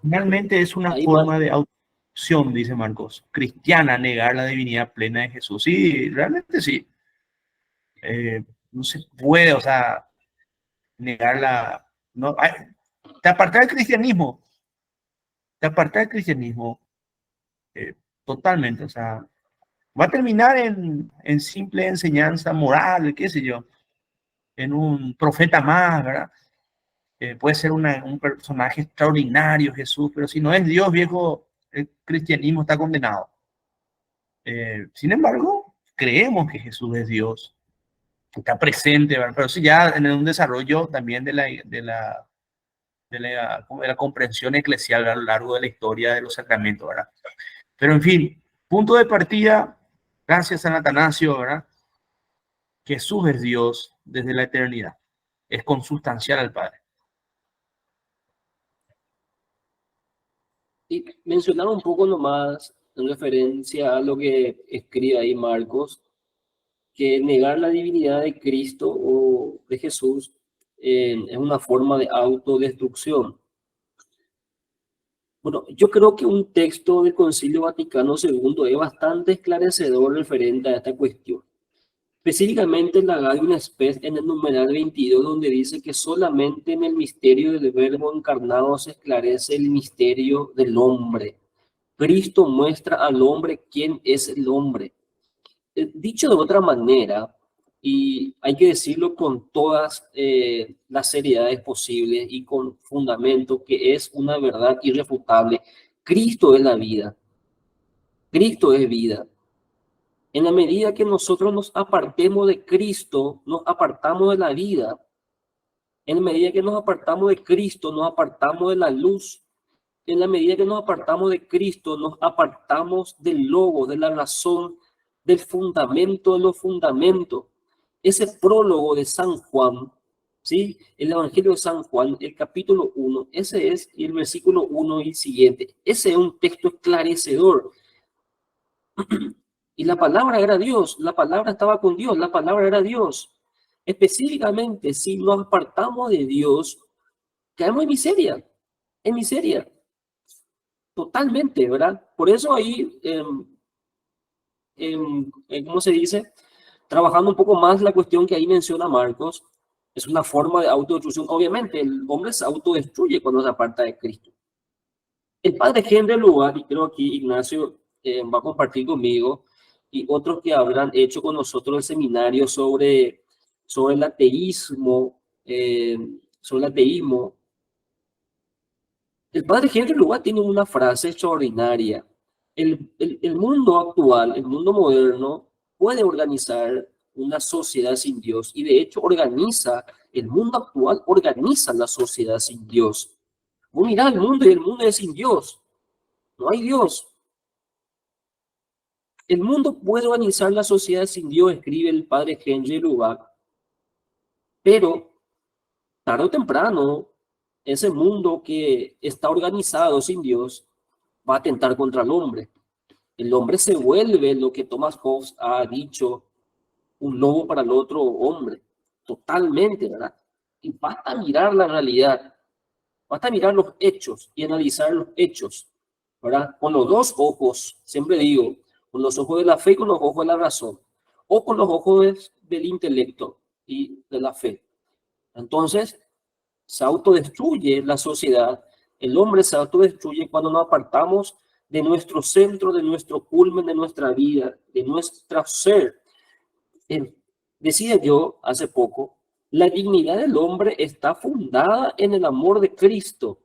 Finalmente es una Ahí, forma de autoacción, dice Marcos, cristiana, negar la divinidad plena de Jesús. Sí, realmente sí. No se puede, o sea, negar la... No, te apartas del cristianismo, te apartas del cristianismo eh, totalmente, o sea, va a terminar en simple enseñanza moral, qué sé yo, en un profeta más, ¿verdad? Puede ser un personaje extraordinario, Jesús, pero si no es Dios, viejo, el cristianismo está condenado. Sin embargo, creemos que Jesús es Dios, que está presente, ¿verdad? Pero sí ya en un desarrollo también de la comprensión eclesial a lo largo de la historia de los sacramentos, ¿verdad? Pero en fin, punto de partida, gracias a San Atanasio, ¿verdad? Jesús es Dios desde la eternidad, es consustancial al Padre. y mencionar un poco nomás en referencia a lo que escribe ahí Marcos, que negar la divinidad de Cristo o de Jesús es una forma de autodestrucción. Bueno, yo creo que un texto del Concilio Vaticano II es bastante esclarecedor referente a esta cuestión. Específicamente en la Gaudium Spes, en el numeral 22, donde dice que solamente en el misterio del Verbo encarnado se esclarece el misterio del hombre. Cristo muestra al hombre quién es el hombre. Dicho de otra manera, y hay que decirlo con todas las seriedades posibles y con fundamento que es una verdad irrefutable, Cristo es la vida, Cristo es vida. En la medida que nosotros nos apartemos de Cristo, nos apartamos de la vida. En la medida que nos apartamos de Cristo, nos apartamos de la luz. En la medida que nos apartamos de Cristo, nos apartamos del logo, de la razón, del fundamento de los fundamentos. Ese prólogo de San Juan, ¿sí? El Evangelio de San Juan, el capítulo 1, ese es el versículo 1 y siguiente. Ese es un texto esclarecedor. Y la palabra era Dios, la palabra estaba con Dios, la palabra era Dios. Específicamente, si nos apartamos de Dios, caemos en miseria, totalmente, ¿verdad? Por eso ahí, ¿cómo se dice? Trabajando un poco más la cuestión que ahí menciona Marcos, es una forma de autodestrucción. Obviamente, el hombre se autodestruye cuando se aparta de Cristo. El padre Henry Lugar, y creo aquí Ignacio va a compartir conmigo, y otros que habrán hecho con nosotros el seminario sobre el ateísmo, sobre el ateísmo. El padre Henry Lugar tiene una frase extraordinaria. El mundo actual, el mundo moderno, puede organizar una sociedad sin Dios, y de hecho el mundo actual organiza la sociedad sin Dios. Vos mirá el mundo y el mundo es sin Dios. No hay Dios. El mundo puede organizar la sociedad sin Dios, escribe el padre Henry Lubac, pero tarde o temprano, ese mundo que está organizado sin Dios va a atentar contra el hombre. El hombre se vuelve lo que Thomas Hobbes ha dicho, un lobo para el otro hombre, totalmente, ¿verdad? Y basta mirar la realidad, basta mirar los hechos y analizar los hechos, ¿verdad? Con los dos ojos, siempre digo, con los ojos de la fe y con los ojos de la razón, o con los ojos del intelecto y de la fe. Entonces, se autodestruye la sociedad, el hombre se autodestruye cuando nos apartamos de nuestro centro, de nuestro culmen, de nuestra vida, de nuestro ser. Decía yo hace poco, la dignidad del hombre está fundada en el amor de Cristo.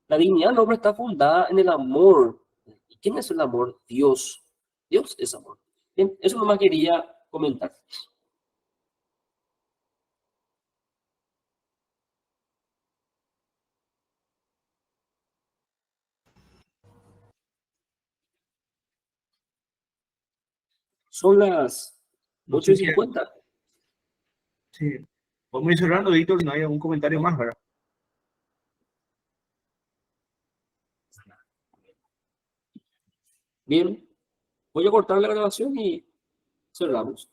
La dignidad del hombre está fundada en el amor. ¿Y quién es el amor? Dios. Dios es amor. Bien, eso nomás quería comentar. Son las No sé si 8:50. sí. Vamos a ir cerrando, Víctor, no hay algún comentario más, ¿verdad? Bien, voy a cortar la grabación y cerramos.